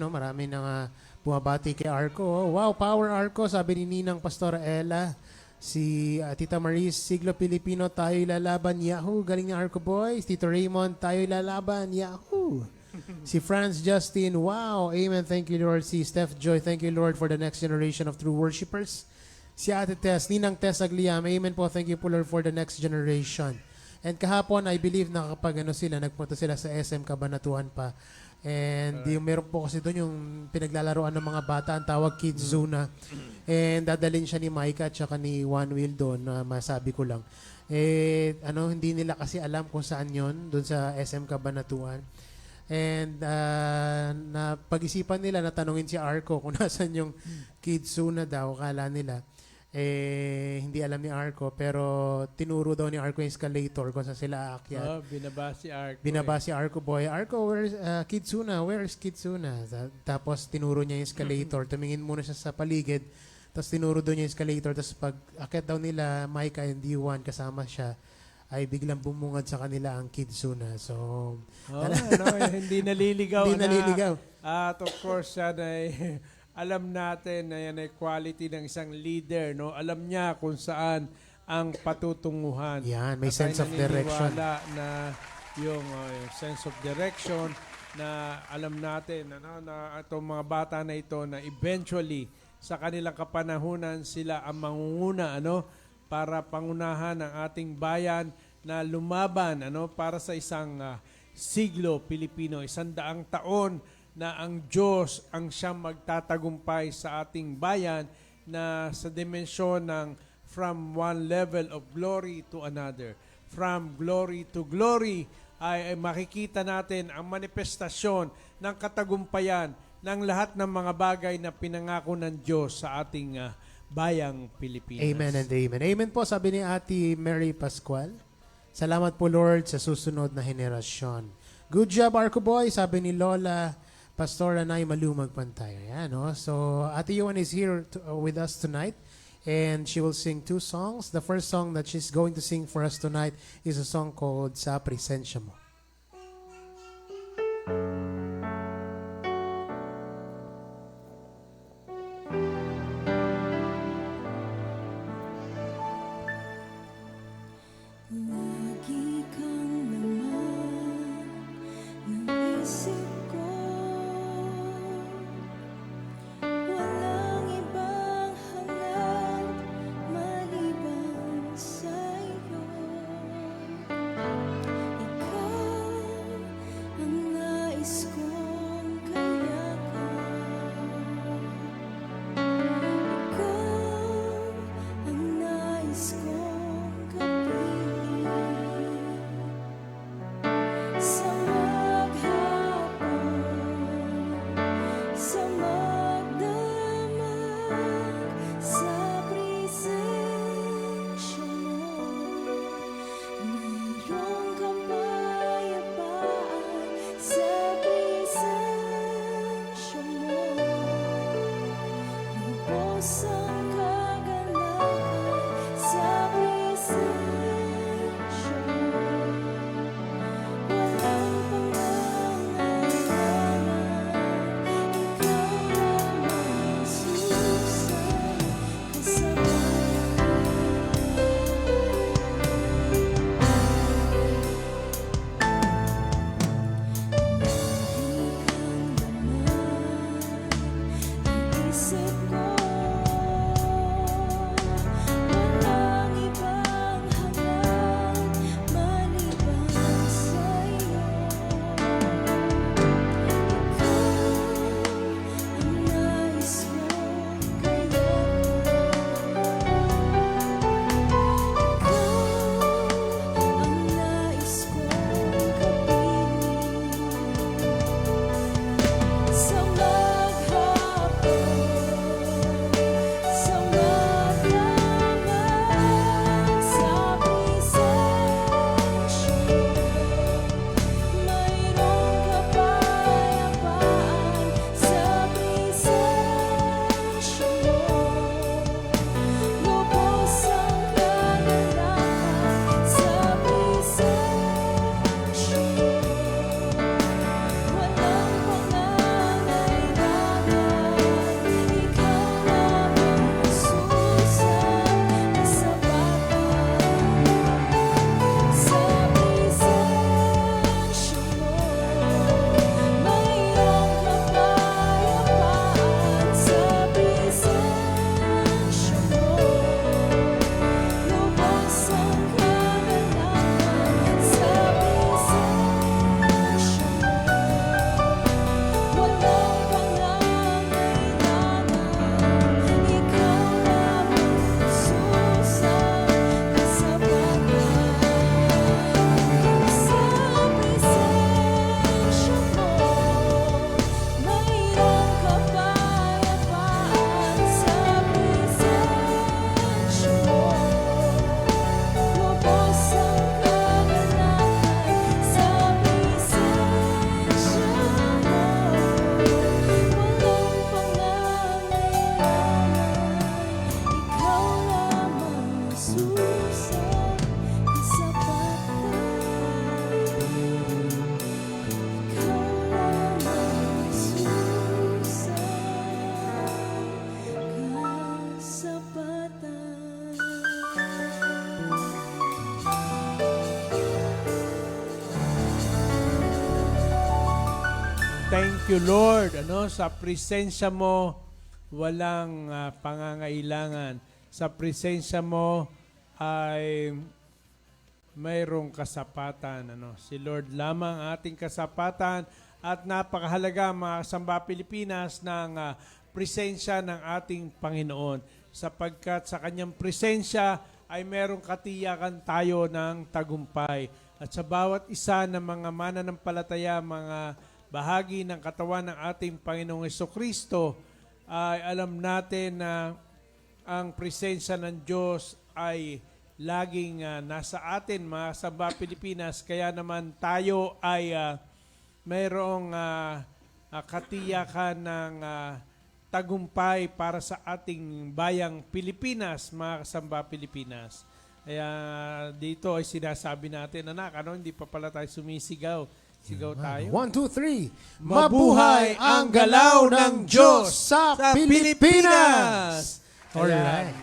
marami nang bumabati kay Arco. Wow, power Arco, sabi ni Ninang Pastora Ella. Si Tita Maris, Siglo Pilipino, tayo lalaban, yahoo. Galing ni Arco Boys. Tito Raymond, tayo lalaban, yahoo. Si Franz Justin, wow, amen, thank you Lord. Si Steph Joy, thank you Lord for the next generation of true worshipers. Si Ate Tess, Ninang Tess Agliam, amen po, thank you po Lord for the next generation. And kahapon, I believe na kapag nagpunta sila sa SM Cabanatuan pa. And yung meron po kasi doon yung pinaglalaroan ng mga bata, ang tawag Kids Zona. And dadalhin siya ni Micah at saka ni Juan Will doon, masabi ko lang. Hindi nila kasi alam kung saan yon doon sa SM Cabanatuan. And pag-isipan nila na tanungin si Arco kung nasan yung Kids Zona daw, kala nila. Hindi alam ni Arco, pero tinuro daw ni Arco yung escalator kung saan sila aakyat. Binaba si Arco. Binaba si Arco Boy. Arco, where's Kitsuna? Where's Kitsuna? Tapos tinuro niya yung escalator. Tumingin muna siya sa paligid. Tapos tinuro doon yung escalator. Tapos pag akyat daw nila, Micah and D1 kasama siya, ay biglang bumungad sa kanila ang Kitsuna. So, hindi naliligaw. Hindi naliligaw. At of course, yan ay alam natin na yan ay quality ng isang leader. Alam niya kung saan ang patutunguhan. Yan, may At sense of direction. Na yung sense of direction na alam natin na itong mga bata na ito na eventually sa kanilang kapanahunan sila ang mangunguna para pangunahan ang ating bayan na lumaban para sa isang siglo Pilipino, 100 taon na ang Diyos ang siyang magtatagumpay sa ating bayan na sa dimensyon ng from one level of glory to another. from glory to glory, ay makikita natin ang manifestasyon ng katagumpayan ng lahat ng mga bagay na pinangako ng Diyos sa ating bayang Pilipinas. Amen and amen. Amen po, sabi ni Ate Mary Pascual. Salamat po, Lord, sa susunod na henerasyon. Good job, Arco Boy, sabi ni Lola Pastora Nay Malumag Pantay. Ayan, no? So, Ate Yuan is here with us tonight, and she will sing 2 songs. The first song that she's going to sing for us tonight is a song called Sa Presensya Mo. Lagi kang laman ng isip ko, walang ibang hangat maliban sa'yo. Ikaw ang nais kong kayakan, ikaw ang nais kong kapiling. Sa maghapon, sa magdamag, sa presensya mo, mayroong kapayapaan. Sa presensya mo, lubos ang kagalakan. Sa presensya mo, walang pangangailangan. Ikaw lamang susay isip ko, walang ibang hangat maliban sa'yo. Ikaw ang nais kong kayakan, ikaw ang nais kong kapiling. Sa maghapon, sa magdamag, sa presensya mo, mayroong kapayapaan. Sa presensya mo, lubos ang kagalakan. Sa presensya mo, walang pangangailangan. Ikaw lamang susay kasabatan. Sa presensya mo, mayroong kapayapaan. Sa presensya mo, lubos ang kagalakan. Sa presensya mo, walang pangangailangan. Ikaw lamang susay kasabatan. Sa presensya mo, mayroong kapayapaan. Sa presensya mo, lubos ang kagalakan. Sa presensya mo, walang pangangailangan. Ikaw lamang susay kasabatan. Ikaw lamang susay kasabatan. Thank you, Lord. Sa presensya mo, walang pangangailangan. Sa presensya mo ay mayroong kasapatan. Si Lord lamang ating kasapatan, at napakahalaga, mga Samba Pilipinas, ng presensya ng ating Panginoon, sapagkat sa kanyang presensya ay merong katiyakan tayo ng tagumpay. At sa bawat isa ng mga mananampalataya, mga bahagi ng katawan ng ating Panginoong Hesukristo, ay alam natin na ang presensya ng Diyos ay laging nasa atin, mga Samba Pilipinas. Kaya naman tayo ay mayroong katiyakan ng tagumpay para sa ating bayang Pilipinas, mga Samba Pilipinas. Kaya dito ay sinasabi natin, anak, hindi pa pala tayo sumisigaw. Sigaw tayo. 1, 2, 3. Mabuhay ang galaw ng Diyos sa Pilipinas! Ayan. Alright.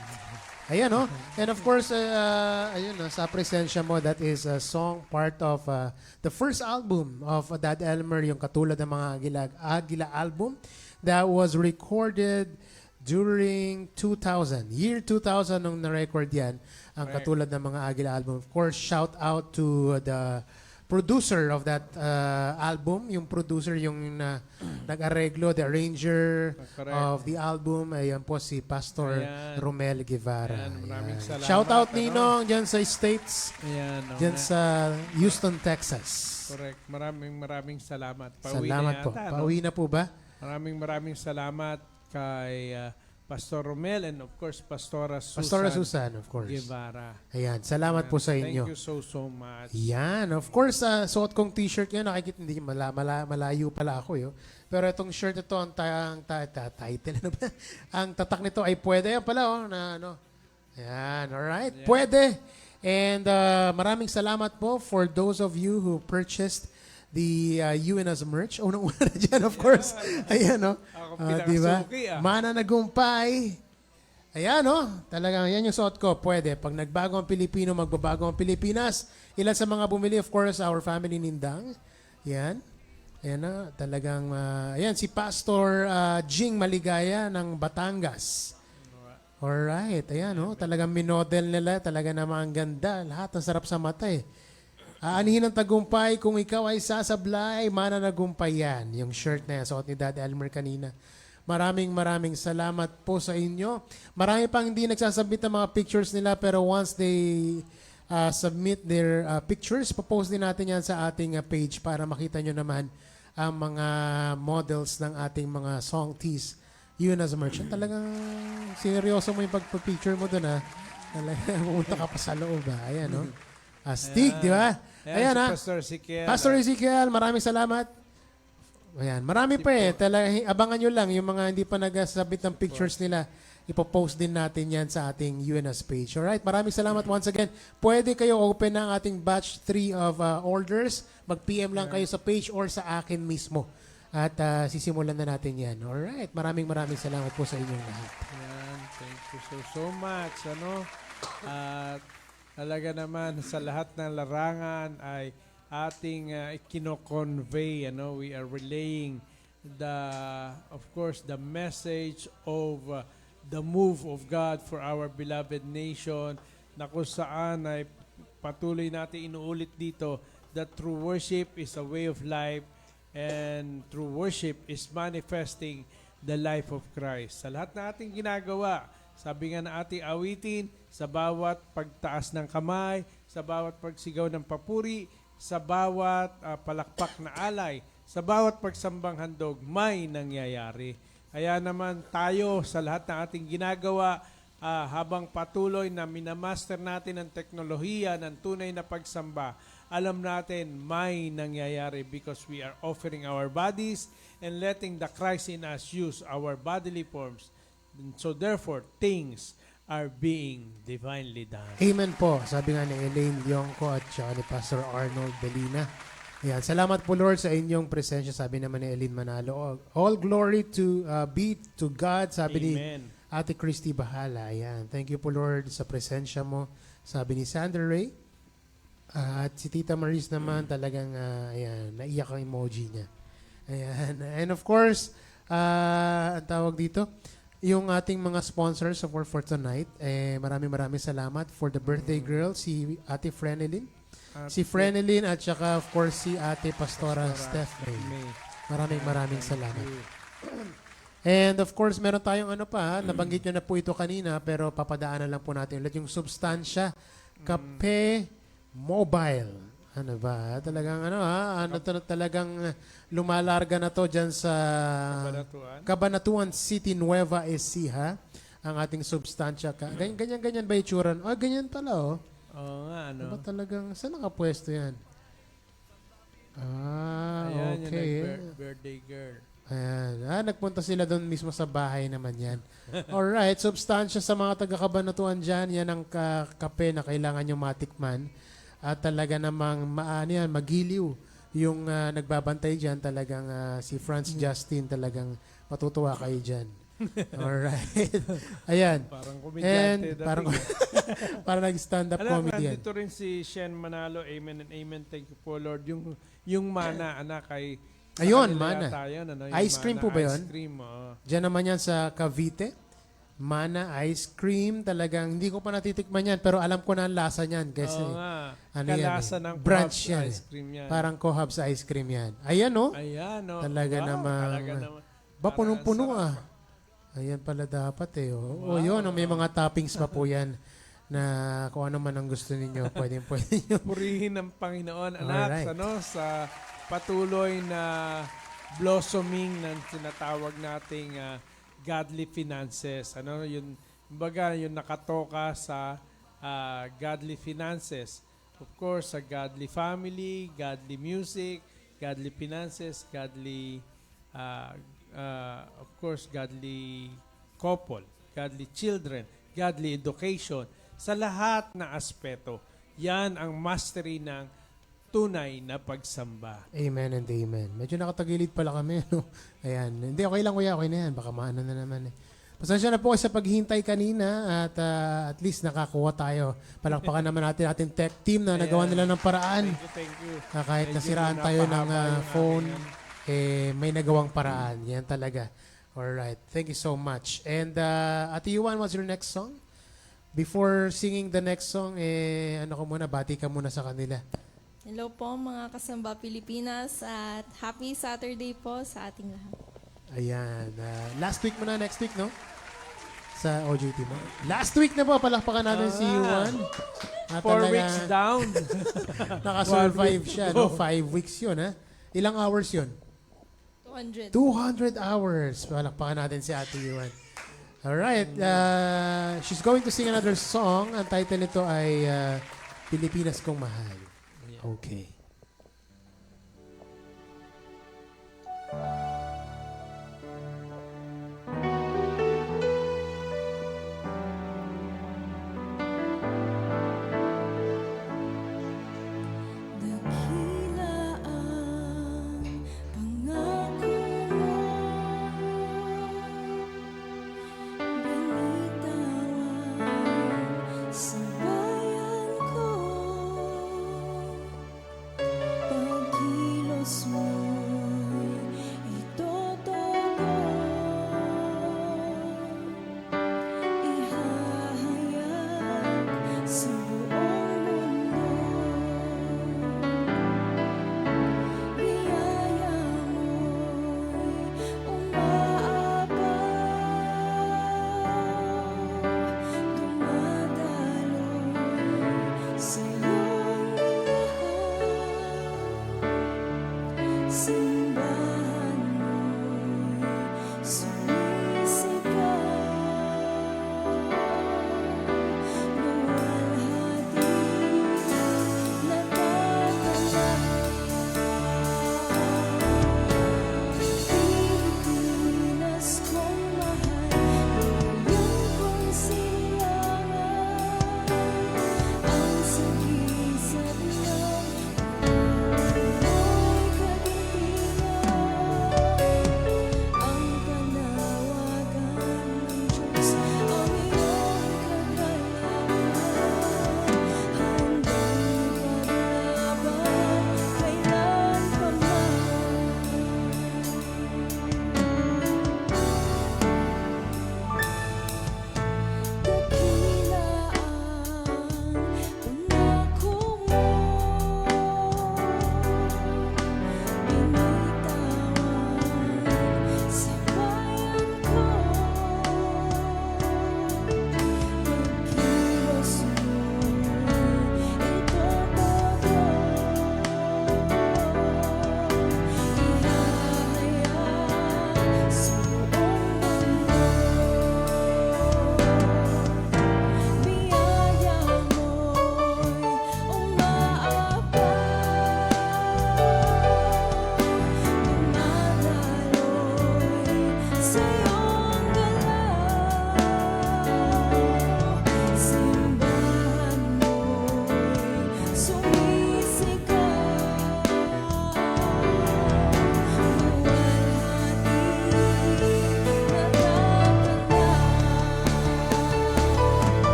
Ayan, no? And of course, ayun, sa presensya mo, that is a song part of the first album of Dad Elmer, yung katulad ng mga Agila album that was recorded during 2000. Year 2000 nung na-record yan, ang katulad ng mga Agila album. Of course, shout out to the producer of that album, yung producer yung nag-areglo, the arranger Correct. of the album, ayan po si Pastor Ayan. Romel Guevara. Ayan, maraming Ayan. salamat, Shout out ano? Ninong dyan sa States, Ayan, dyan sa Houston, Texas. Correct. Maraming salamat. Pauwi Salamat na po. yata, no? Pauwi na po ba? Maraming salamat kay Pastor Romel and of course Pastora Susan, Pastora Susan, of course. Guevara. Ayan, salamat po sa inyo. Thank you so much. Yan, of course, suot kong t-shirt yun, nakikita, hindi, malayo pala ako yun. Pero itong shirt ito, ang title, ano ba? Ang tatak nito ay pwede. Yan pala, na ano. Yan, alright. Yeah. Pwede. And maraming salamat po for those of you who purchased the UNS merch. Unang-una na dyan, of course. Ayan, no? Ako Diba? pinakasuki, Mananagumpay. Ayan, no? Talagang yan yung suot ko. Pwede. Pag nagbago ang Pilipino, magbabago ang Pilipinas. Ilan sa mga bumili, of course, our family Nindang. Yan. Ayan na. Talagang, ayan, si Pastor Jing Maligaya ng Batangas. Alright. Ayan, no? Talagang minodel nila. Talaga naman ang ganda. Lahat ang sarap sa mata, eh. Aanihin ang tagumpay, kung ikaw ay sasablay, mananagumpay yan. Yung shirt na yan, suot ni Dad Elmer kanina. Maraming salamat po sa inyo. Marami pang hindi nagsasubmit ng mga pictures nila, pero once they submit their pictures, popost din natin yan sa ating page para makita nyo naman ang mga models ng ating mga song tees. Yun as a merchant. Talagang seryoso mo yung pagpa-picture mo doon, ha? Talagang pumunta ka pa sa loob, ha? Ayan, no? Astig, di ba? Ayan, si ha? Pastor Ezekiel. Pastor Ezekiel, maraming salamat. Ayan, marami pa eh. Abangan nyo lang yung mga hindi pa nag-submit ng pictures nila. Ipopost din natin yan sa ating UNS page. Alright, maraming salamat once again. Pwede kayo open ng ating batch 3 of orders. Mag-PM lang kayo sa page or sa akin mismo. At sisimulan na natin yan. Alright, maraming salamat po sa inyong lahat. Ayan, thank you so much. At talaga naman sa lahat ng larangan ay ating kino-convey, we are relaying of course the message of the move of God for our beloved nation, na kung saan ay patuloy natin inuulit dito that true worship is a way of life and true worship is manifesting the life of Christ. Sa lahat na ating ginagawa, sabi nga na ating awitin, sa bawat pagtaas ng kamay, sa bawat pagsigaw ng papuri, sa bawat palakpak na alay, sa bawat pagsambang handog, may nangyayari. Kaya naman tayo sa lahat ng ating ginagawa, habang patuloy na minamaster natin ang teknolohiya ng tunay na pagsamba, alam natin may nangyayari because we are offering our bodies and letting the Christ in us use our bodily forms. And so therefore, things are being divinely done. Amen po. Sabi nga ni Elaine Yongko at saka ni Pastor Arnold Belina. Ayan. Salamat po Lord sa inyong presensya. Sabi naman ni Elaine Manalo. All glory to be to God. Sabi Amen. ni Ate Christy Bahala. Ayan. Thank you po Lord sa presensya mo. Sabi ni Sandra Ray. At si Tita Maris naman talagang ayan, naiyak ang emoji niya. Ayan. And of course, ang tawag dito, yung ating mga sponsors for tonight, maraming salamat for the birthday girl, si Ate Frenelyn. Si Frenelyn at saka of course si Ate Pastora Steph May. Maraming salamat. And of course, meron tayong ano pa, nabanggit nyo na po ito kanina, pero papadaanan lang po natin ulit yung Substansya Kape Mobile. Ano ba? Talagang talagang lumalarga na to dyan sa Kabanatuan. Cabanatuan City, Nueva Ecija. Ang ating Substansya. Ganyan-ganyan ba itsura? Ganyan pala oh. Oo nga, ano. Ba talagang, saan nakapwesto yan? Ayan, Okay. yung birthday girl. Ayan. Nagpunta sila doon mismo sa bahay naman yan. Alright, Substansya sa mga taga-Cabanatuan dyan, yan ang kape na kailangan nyo matikman. At talaga namang magiliw yung nagbabantay dyan. Talagang si Franz Justin talagang matutuwa kayo dyan. Alright. Ayan. Parang And komedyante. parang nag-stand up Anak, comedian. nandito rin si Shen Manalo. Amen and amen. Thank you po, Lord. Yung mana, anak, ay... sa Ayun, kanila mana. yata yun, ano, yung Ice cream mana, po ba yun? Ice cream, oo. Diyan naman yan sa Cavite. Mana ice cream. Talagang, hindi ko pa natitikman yan. Pero alam ko na ang lasa niyan. Kasi, Oo nga. ano Kalasa yan, ng branch Cohab's yan. ice cream yan. Parang Cohab's ice cream yan. Ayan, no? Ayan, no. Talaga namang- Talaga naman. Ba, punong-puno Parang ah. Ayan pala dapat eh. Wow. Yun, may mga toppings pa po yan na kung ano man ang gusto ninyo, pwede nyo. Purihin ng Panginoon, anak, Alright. sa patuloy na blossoming ng tinatawag nating godly finances. Yung nakatoka sa godly finances. Of course, sa godly family, godly music, godly finances, godly of course, godly couple, godly children, godly education, sa lahat na aspeto. Yan ang mastery ng tunay na pagsamba. Amen and amen. Medyo nakatagilid pala kami. No? Ayan. Hindi, okay lang kuya. Okay na yan. Baka maano na naman eh. Pasensya na po sa paghihintay kanina at at least nakakuha tayo. Palakpakan naman natin ating tech team na nagawa nila ng paraan. Thank you. Kahit Medyo nasiraan tayo ng napahaba yung phone, aking, may nagawang paraan. Yan talaga. Alright. Thank you so much. And Ate Yuan, what's your next song? Before singing the next song, bati ka muna sa kanila. Hello po mga kasamba Pilipinas at happy Saturday po sa ating lahat. Ayan. Last week mo na, next week, no? Sa OJT mo. Last week na po, palakpakan natin si Yuan. At 4 weeks down. nakasurvive siya, no? 5 weeks yun, ha? Ilang hours yun? 200. 200 hours. Palakpakan natin si Ate Yuan. Alright. She's going to sing another song. Ang title nito ay Pilipinas Kong Mahal. Okay. Dakila ang pangako mo, binitawan sa bayan ko.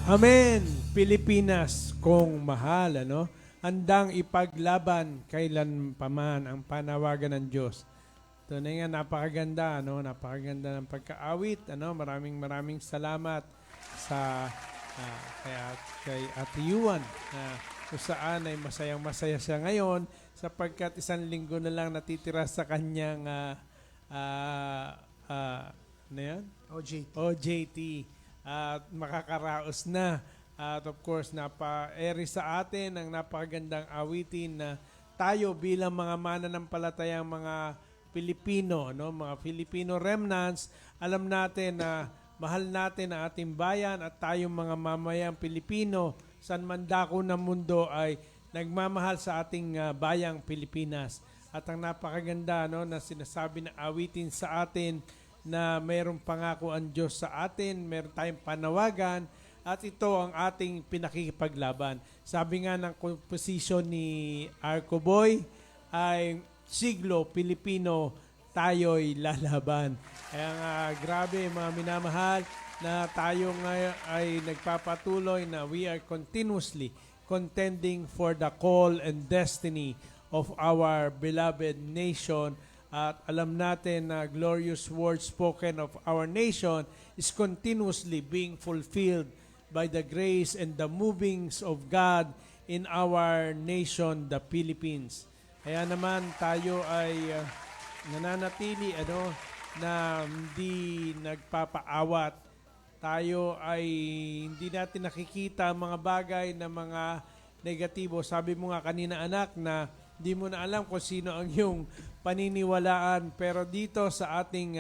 Amen. Pilipinas kong mahal, ano? Handang ipaglaban kailan paman ang panawagan ng Diyos. Ito na nga, napakaganda, ano? Napakaganda ng pagkaawit, ano? Maraming salamat sa kay Ate Yuan kung saan ay masayang-masaya siya ngayon sapagkat 1 linggo na lang natitira sa kanyang ano yan? OJT. At makakaraos na. At of course, napa-eri sa atin ang napakagandang awitin na tayo bilang mga mananampalatayang mga Pilipino, no? Mga Filipino remnants, alam natin na mahal natin ang ating bayan at tayong mga mamayang Pilipino saan man dako ng mundo ay nagmamahal sa ating bayang Pilipinas. At ang napakaganda, no, na sinasabi na awitin sa atin na mayroong pangako ang Diyos sa atin, mayroon tayong panawagan, at ito ang ating pinakikipaglaban. Sabi nga ng composition ni Arco Boy, ay siglo Pilipino, tayo'y lalaban. Kaya nga, grabe mga minamahal na tayo ngayon ay nagpapatuloy na we are continuously contending for the call and destiny of our beloved nation. At alam natin na glorious words spoken of our nation is continuously being fulfilled by the grace and the movings of God in our nation, the Philippines. Kaya naman tayo ay nananatili na hindi nagpapaawat. Tayo ay hindi natin nakikita mga bagay na mga negatibo. Sabi mo nga kanina anak na hindi mo na alam kung sino ang iyong paniniwalaan. Pero dito sa ating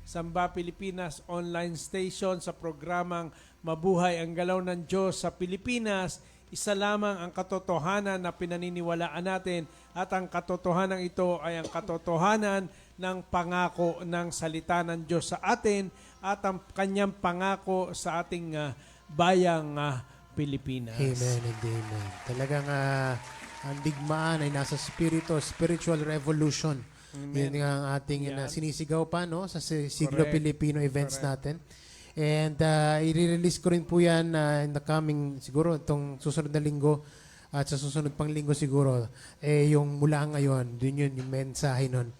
Samba Pilipinas online station sa programang Mabuhay ang Galaw ng Diyos sa Pilipinas, isa lamang ang katotohanan na pinaniniwalaan natin at ang katotohanan ito ay ang katotohanan ng pangako ng salita ng Diyos sa atin at ang kanyang pangako sa ating bayang Pilipinas. Amen and amen. Talagang ang digmaan ay nasa spiritual revolution. Amen. Yun ang ating sinisigaw pa sa Siglo Correct. Pilipino events Correct. natin. And i-release ko rin po yan in the coming, siguro itong susunod na linggo at sa susunod pang linggo siguro, yung mula ngayon, dun yun, yung mensahe nun.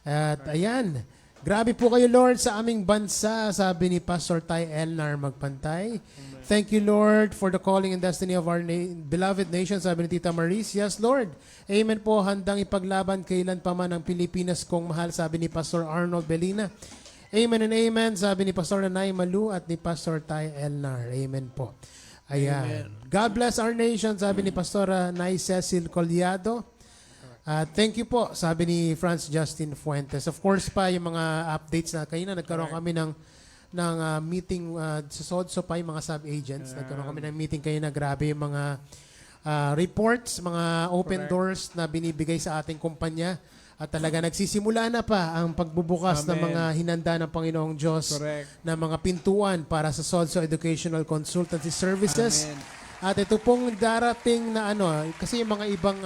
At ayan, grabe po kayo Lord sa aming bansa, sabi ni Pastor Ty Elnar Magpantay. Thank you, Lord, for the calling and destiny of our beloved nation, sabi ni Tita Maris. Yes, Lord. Amen po, handang ipaglaban kailan pa man ang Pilipinas kong mahal, sabi ni Pastor Arnold Belina. Amen and amen, sabi ni Pastor Nanay Malu at ni Pastor Ty Elnar. Amen po. Ayan. Amen. God bless our nation, sabi ni Pastor Nay Cecil Collado. Thank you po, sabi ni Franz Justin Fuentes. Of course pa, yung mga updates na kayo na nagkaroon kami ng meeting sa SODSO pa yung mga sub-agents. Nagkaroon kami ng meeting kayo na grabe yung mga reports, mga open doors na binibigay sa ating kumpanya. At talaga nagsisimula na pa ang pagbubukas ng mga hinanda ng Panginoong Diyos na mga pintuan para sa SODSO Educational Consultancy Services. Amen. At ito pong darating na kasi yung mga ibang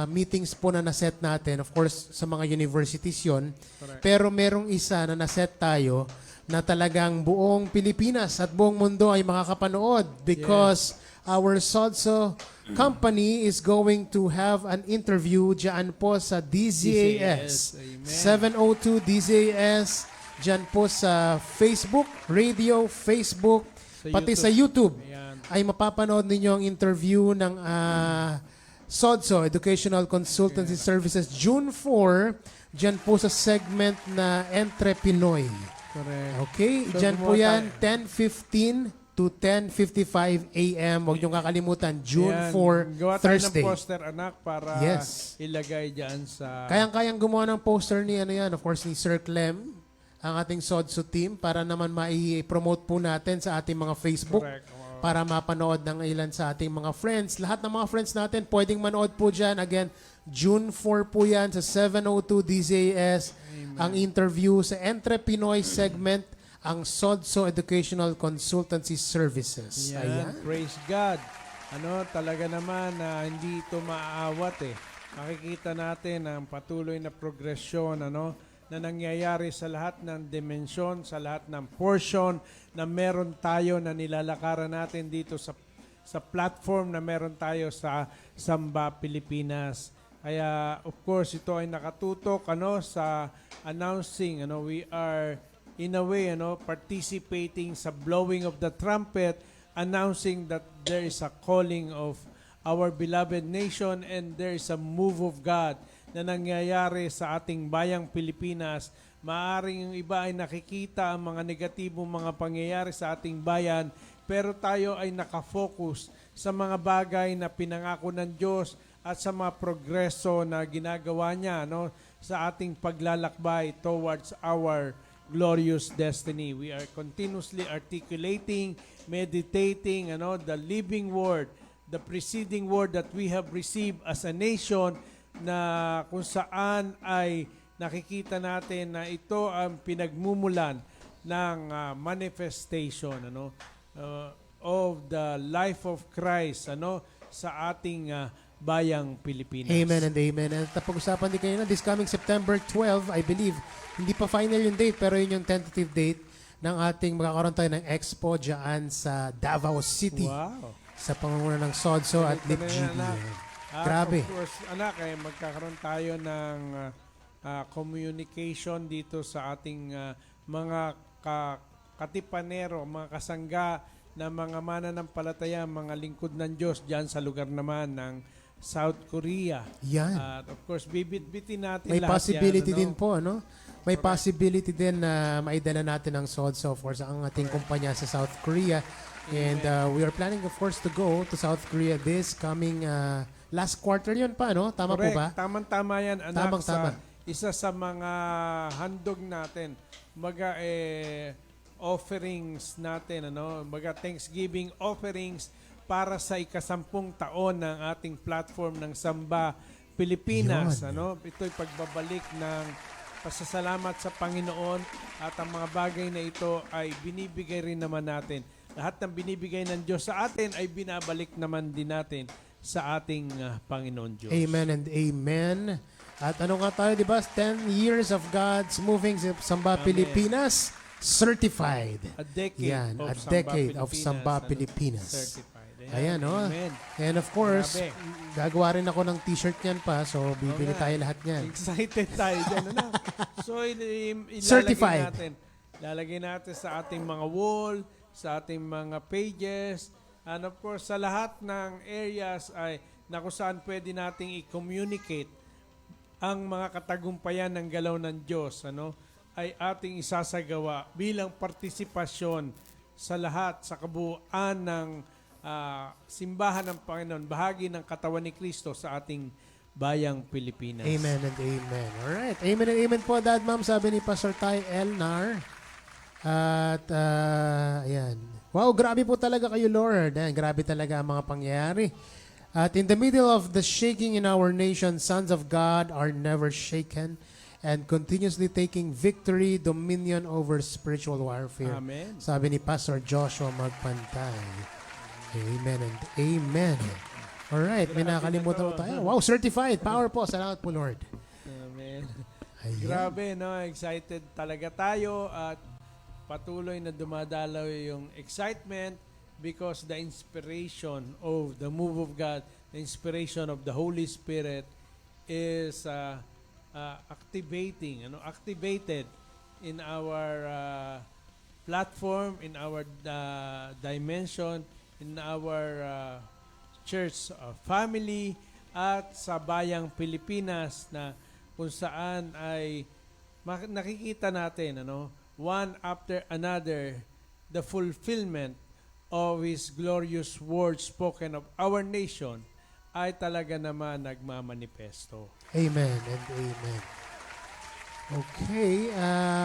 meetings po na naset natin, of course, sa mga universities yun. Pero merong isa na naset tayo na talagang buong Pilipinas at buong mundo ay makakapanood because our SODSO company is going to have an interview dyan po sa DZAS. 702 DZAS dyan po sa Facebook, radio, Facebook, pati sa YouTube. Ay mapapanood ninyo ang interview ng SODSO, Educational Consultancy Services, June 4, dyan po sa segment na Entre Pinoy. Correct. Okay, so, dyan po yan, 10:15 to 10:55 a.m. Huwag niyong kakalimutan, June 4, Gawa Thursday. tayo ng poster, anak, para ilagay dyan sa... Kayang-kayang gumawa ng poster ni, of course, ni Sir Clem, ang ating SODSO team, para naman ma-promote po natin sa ating mga Facebook. Correct. Para mapanood ng ilan sa ating mga friends. Lahat ng mga friends natin pwedeng manood po dyan. Again, June 4 po yan sa 702 DZAS. Ang interview sa Entre Pinoy segment, ang SODSO Educational Consultancy Services. Ayan. Praise God. Talaga naman hindi ito maaawat Makikita natin ang patuloy na progresyon na nangyayari sa lahat ng dimensyon, sa lahat ng portion na meron tayo na nilalakaran natin dito sa platform na meron tayo sa Samba Pilipinas. Kaya of course ito ay nakatutok sa announcing, we are in a way participating sa blowing of the trumpet, announcing that there is a calling of our beloved nation and there is a move of God na nangyayari sa ating bayang Pilipinas. Maaring yung iba ay nakikita ang mga negatibong mga pangyayari sa ating bayan, pero tayo ay nakafocus sa mga bagay na pinangako ng Diyos at sa mga progreso na ginagawa niya sa ating paglalakbay towards our glorious destiny. We are continuously articulating, meditating, the living word, the preceding word that we have received as a nation, na kung saan ay nakikita natin na ito ang pinagmumulan ng manifestation of the life of Christ sa ating bayang Pilipinas. Amen and amen. At pag-usapan din kanina, this coming September 12, I believe, hindi pa final yung date, pero yun yung tentative date ng ating magkakaroon tayo ng expo dyan sa Davao City. Wow. Sa pangunguna ng Sodso at Lip GB. Grabe. Of course, anak, magkakaroon tayo ng communication dito sa ating mga katipanero, mga kasangga na mga mananampalataya, mga lingkod ng Diyos dyan sa lugar naman ng South Korea. Yan. At of course, bibit-bitin natin May lahat possibility yan, din po, May possibility din na maidala natin ang Sodso for ang ating kumpanya sa South Korea. And we are planning, of course, to go to South Korea this coming last quarter yun pa, Tama Correct. po ba? Tamang-tama yan, anak. Tamang-tama. Isa sa mga handog natin, offerings natin, Thanksgiving offerings para sa ikasampung taon ng ating platform ng Samba Pilipinas. Yun. Ito'y pagbabalik ng pasasalamat sa Panginoon at ang mga bagay na ito ay binibigay rin naman natin. Lahat ng binibigay ng Diyos sa atin ay binabalik naman din natin sa ating Panginoon Diyos. Amen and amen. At ano nga tayo, di ba? 10 years of God's moving sa Samba Pilipinas, certified. A decade Yan, of a Samba decade of Pilipinas, Samba Pilipinas. Certified. Ayan, Amen. And of course, Grabe. gagawa rin ako ng t-shirt niyan pa, so bibili tayo lahat niyan. Excited tayo dyan. So, Certified. Lalagay natin sa ating mga wall, sa ating mga pages, and of course, sa lahat ng areas ay na kung saan pwede nating i-communicate ang mga katagumpayan ng galaw ng Diyos, ay ating isasagawa bilang partisipasyon sa lahat, sa kabuuan ng simbahan ng Panginoon, bahagi ng katawan ni Kristo sa ating bayang Pilipinas. Amen and amen. Alright. Amen and amen po, Dad, Ma'am. Sabi ni Pastor Ty Elnar. At, ayan. Wow, grabe po talaga kayo, Lord. Ayan, grabe talaga ang mga pangyayari. At in the middle of the shaking in our nation, sons of God are never shaken and continuously taking victory, dominion over spiritual warfare. Amen. Sabi ni Pastor Joshua Magpantay. Amen and amen. Alright, may nakalimutan po tayo. Wow, certified. Power po. Salamat po, Lord. Amen. Ayan. Grabe, excited talaga tayo at patuloy na dumadalaw yung excitement because the inspiration of the move of God, the inspiration of the Holy Spirit is activated in our platform, in our dimension, in our church family at sa bayang Pilipinas na kung saan ay nakikita natin one after another the fulfillment of His glorious words spoken of our nation ay talaga naman nagmamanifesto. Amen and amen. Okay,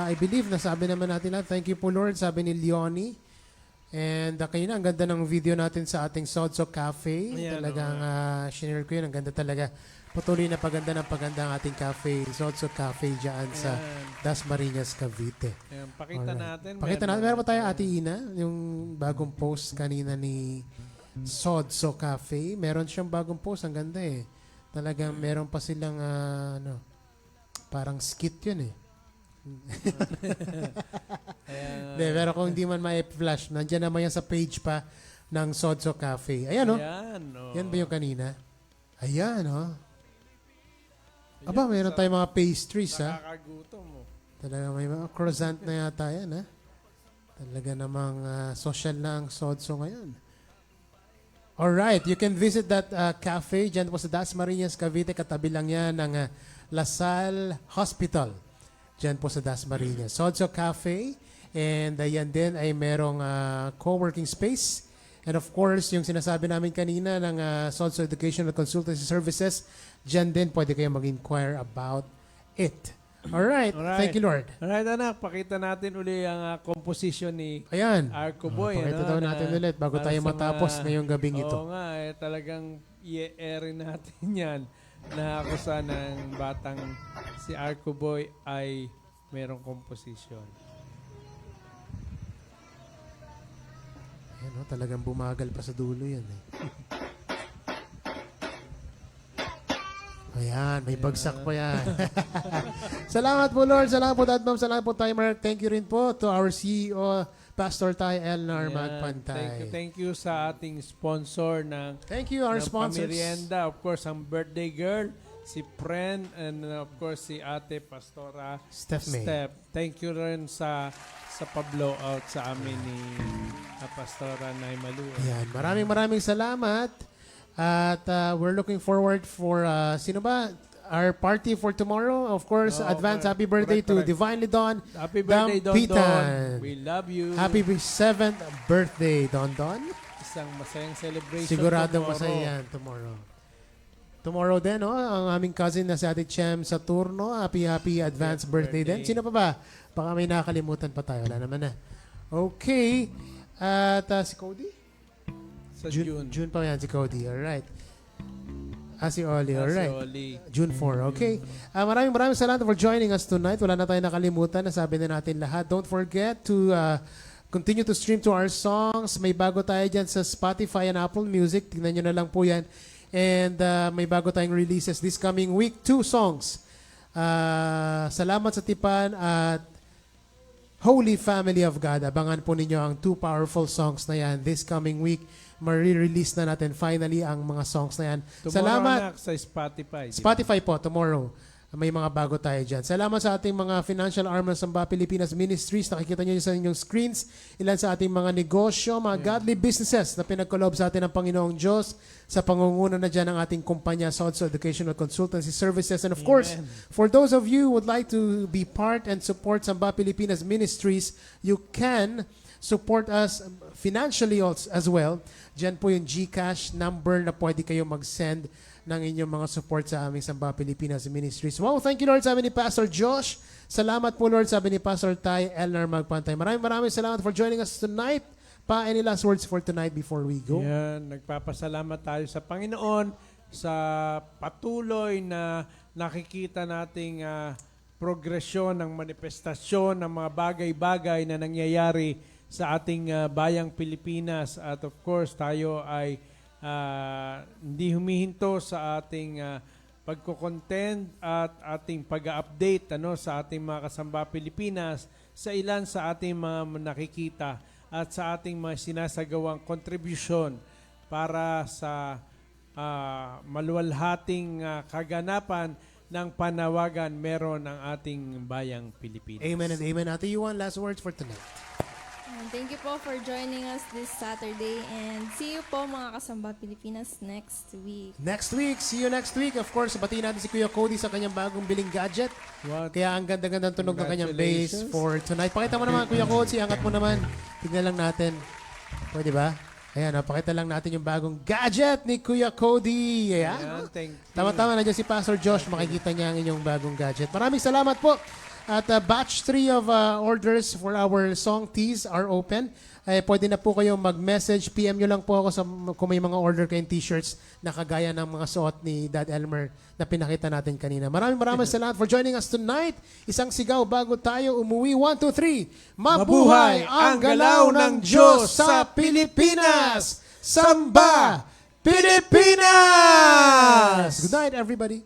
I believe nasabi naman natin lahat. Thank you po, Lord, sabi ni Leonie. And kanina, ang ganda ng video natin sa ating Sodso Cafe. Ayan, Talagang shinare ko yun. Ang ganda talaga. Patuloy na paganda ng paganda ang ating cafe, Sodso Cafe dyan sa Dasmariñas, Cavite. Ayan, pakita natin. Pakita natin. Meron pa tayo, Ate Ina, yung bagong post kanina ni Sodso Cafe. Meron siyang bagong post. Ang ganda eh. Talagang meron pa silang, parang skit yun eh. Hindi, pero kung hindi man ma-flash, nandiyan naman yan sa page pa ng Sodso Cafe. Ayan, no? Ayan, oh. Yan ba yung kanina? Ayan, no? Aba, mayroon tayong mga pastries, ha? Nakakagutom mo. Talaga may mga croissant na yata yan, ha? Talaga namang social na ang Sodso ngayon. Alright, you can visit that cafe dyan po sa Dasmariñas, Cavite. Katabi lang yan ng Lasal Hospital. Dyan po sa Dasmariñas. Sodso Cafe. And yan din ay merong co-working space. And of course, yung sinasabi namin kanina ng Sodso Educational Consultancy Services, dyan din pwede kayo mag-inquire about it. Alright, thank you Lord. Alright, anak, pakita natin uli ang composition ni Ayan. Arco Boy. Pakita ano, daw natin na ulit bago para tayo sa matapos mga- ngayong gabing ito. Oo nga, talagang i-airin natin yan na kung saan ang batang si Arco Boy ay merong composition. Ayan, no, talagang bumagal pa sa dulo yan. Ayan, may bagsak pa yan. Salamat po Lord, salamat po Dad Ma'am, salamat po Timer. Thank you rin po to our CEO, Pastor Ty Elnar Ayan, Magpantay. Thank you sa ating sponsor ng Thank you, our ng sponsors. pamerienda. Of course, ang birthday girl, si Pren, and of course, si Ate Pastora Steph May. Steph. Thank you rin sa pa-blow out sa amin ni Pastora Nay Malu. Ayan, maraming salamat. At we're looking forward for, sino ba? Our party for tomorrow. Of course, Oh, advance correct. happy birthday Correct. to Divinely Dawn. Happy birthday, Don Dampitan. Don. We love you. Happy 7th birthday, Don Don. Isang masayang celebration Siguradong tomorrow. masaya yan tomorrow. Tomorrow din, oh, ang aming cousin na si Ate Chem Saturno. Happy advance birthday din. Sino pa ba? Baka may nakalimutan pa tayo. Wala naman na. Okay. At si Cody? Sa June. June pa yan si Cody. Alright. Si Oli. Si Alright. Oli. June 4. Okay. Maraming salamat for joining us tonight. Wala na tayo nakalimutan. Nasabi na natin lahat. Don't forget to continue to stream to our songs. May bago tayo dyan sa Spotify and Apple Music. Tingnan nyo na lang po yan. And may bago tayong releases this coming week. 2 songs. Salamat sa Tipan at Holy Family of God. Abangan po ninyo ang 2 powerful songs na yan this coming week. Marirelease na natin finally ang mga songs na yan. Tomorrow, Salamat. anak, sa Spotify. di ba? Spotify po, tomorrow. May mga bago tayo dyan. Salamat sa ating mga financial arm ng Samba Pilipinas Ministries. Nakikita nyo sa inyong screens. Ilan sa ating mga negosyo, mga godly businesses na pinagkaloob sa atin ng Panginoong Diyos sa pangunguna na dyan ng ating kumpanya, Sodso Educational Consultancy Services. And of course, for those of you who would like to be part and support Samba Pilipinas Ministries, you can support us financially also, as well. Diyan po yung GCash number na pwede kayo mag-send ng inyong mga support sa aming Samba Pilipinas Ministries. Wow, thank you Lord, sabi ni Pastor Josh. Salamat po Lord, sabi ni Pastor Ty Elnar Magpantay. Maraming salamat for joining us tonight. Pa, any last words for tonight before we go? Yan, nagpapasalamat tayo sa Panginoon sa patuloy na nakikita nating progresyon ng manifestasyon ng mga bagay-bagay na nangyayari sa ating bayang Pilipinas. At of course, tayo ay hindi humihinto sa ating pagko-content at ating pag-update sa ating mga kasamba Pilipinas sa ilan sa ating mga nakikita at sa ating mga sinasagawang kontribusyon para sa maluwalhating kaganapan ng panawagan meron ang ating bayang Pilipinas. Amen and amen. Ate Yuan, last words for tonight. Thank you po for joining us this Saturday and see you po mga kasamba Pilipinas next week. Next week, see you next week. Of course, batiin natin si Kuya Cody sa kanyang bagong biling gadget. What? Kaya ang ganda-gandang tunog ng kanyang bass Congratulations. for tonight. Pakita mo naman, Kuya Cody. Angat mo naman. Tignan lang natin. Pwede ba? Ayan, pakita lang natin yung bagong gadget ni Kuya Cody. Ayan. Ayan, thank you. Tama-tama, nandiyan si Pastor Josh. Makikita niya ang inyong bagong gadget. Maraming salamat po. At batch 3 of orders for our song tees are open. Pwede na po kayong mag-message. PM nyo lang po ako kung may mga order kayong t-shirts na kagaya ng mga suot ni Dad Elmer na pinakita natin kanina. Maraming salamat for joining us tonight. Isang sigaw bago tayo umuwi. 1, 2, 3. Mabuhay ang galaw ng Diyos sa Pilipinas! Samba Pilipinas! Good night, everybody.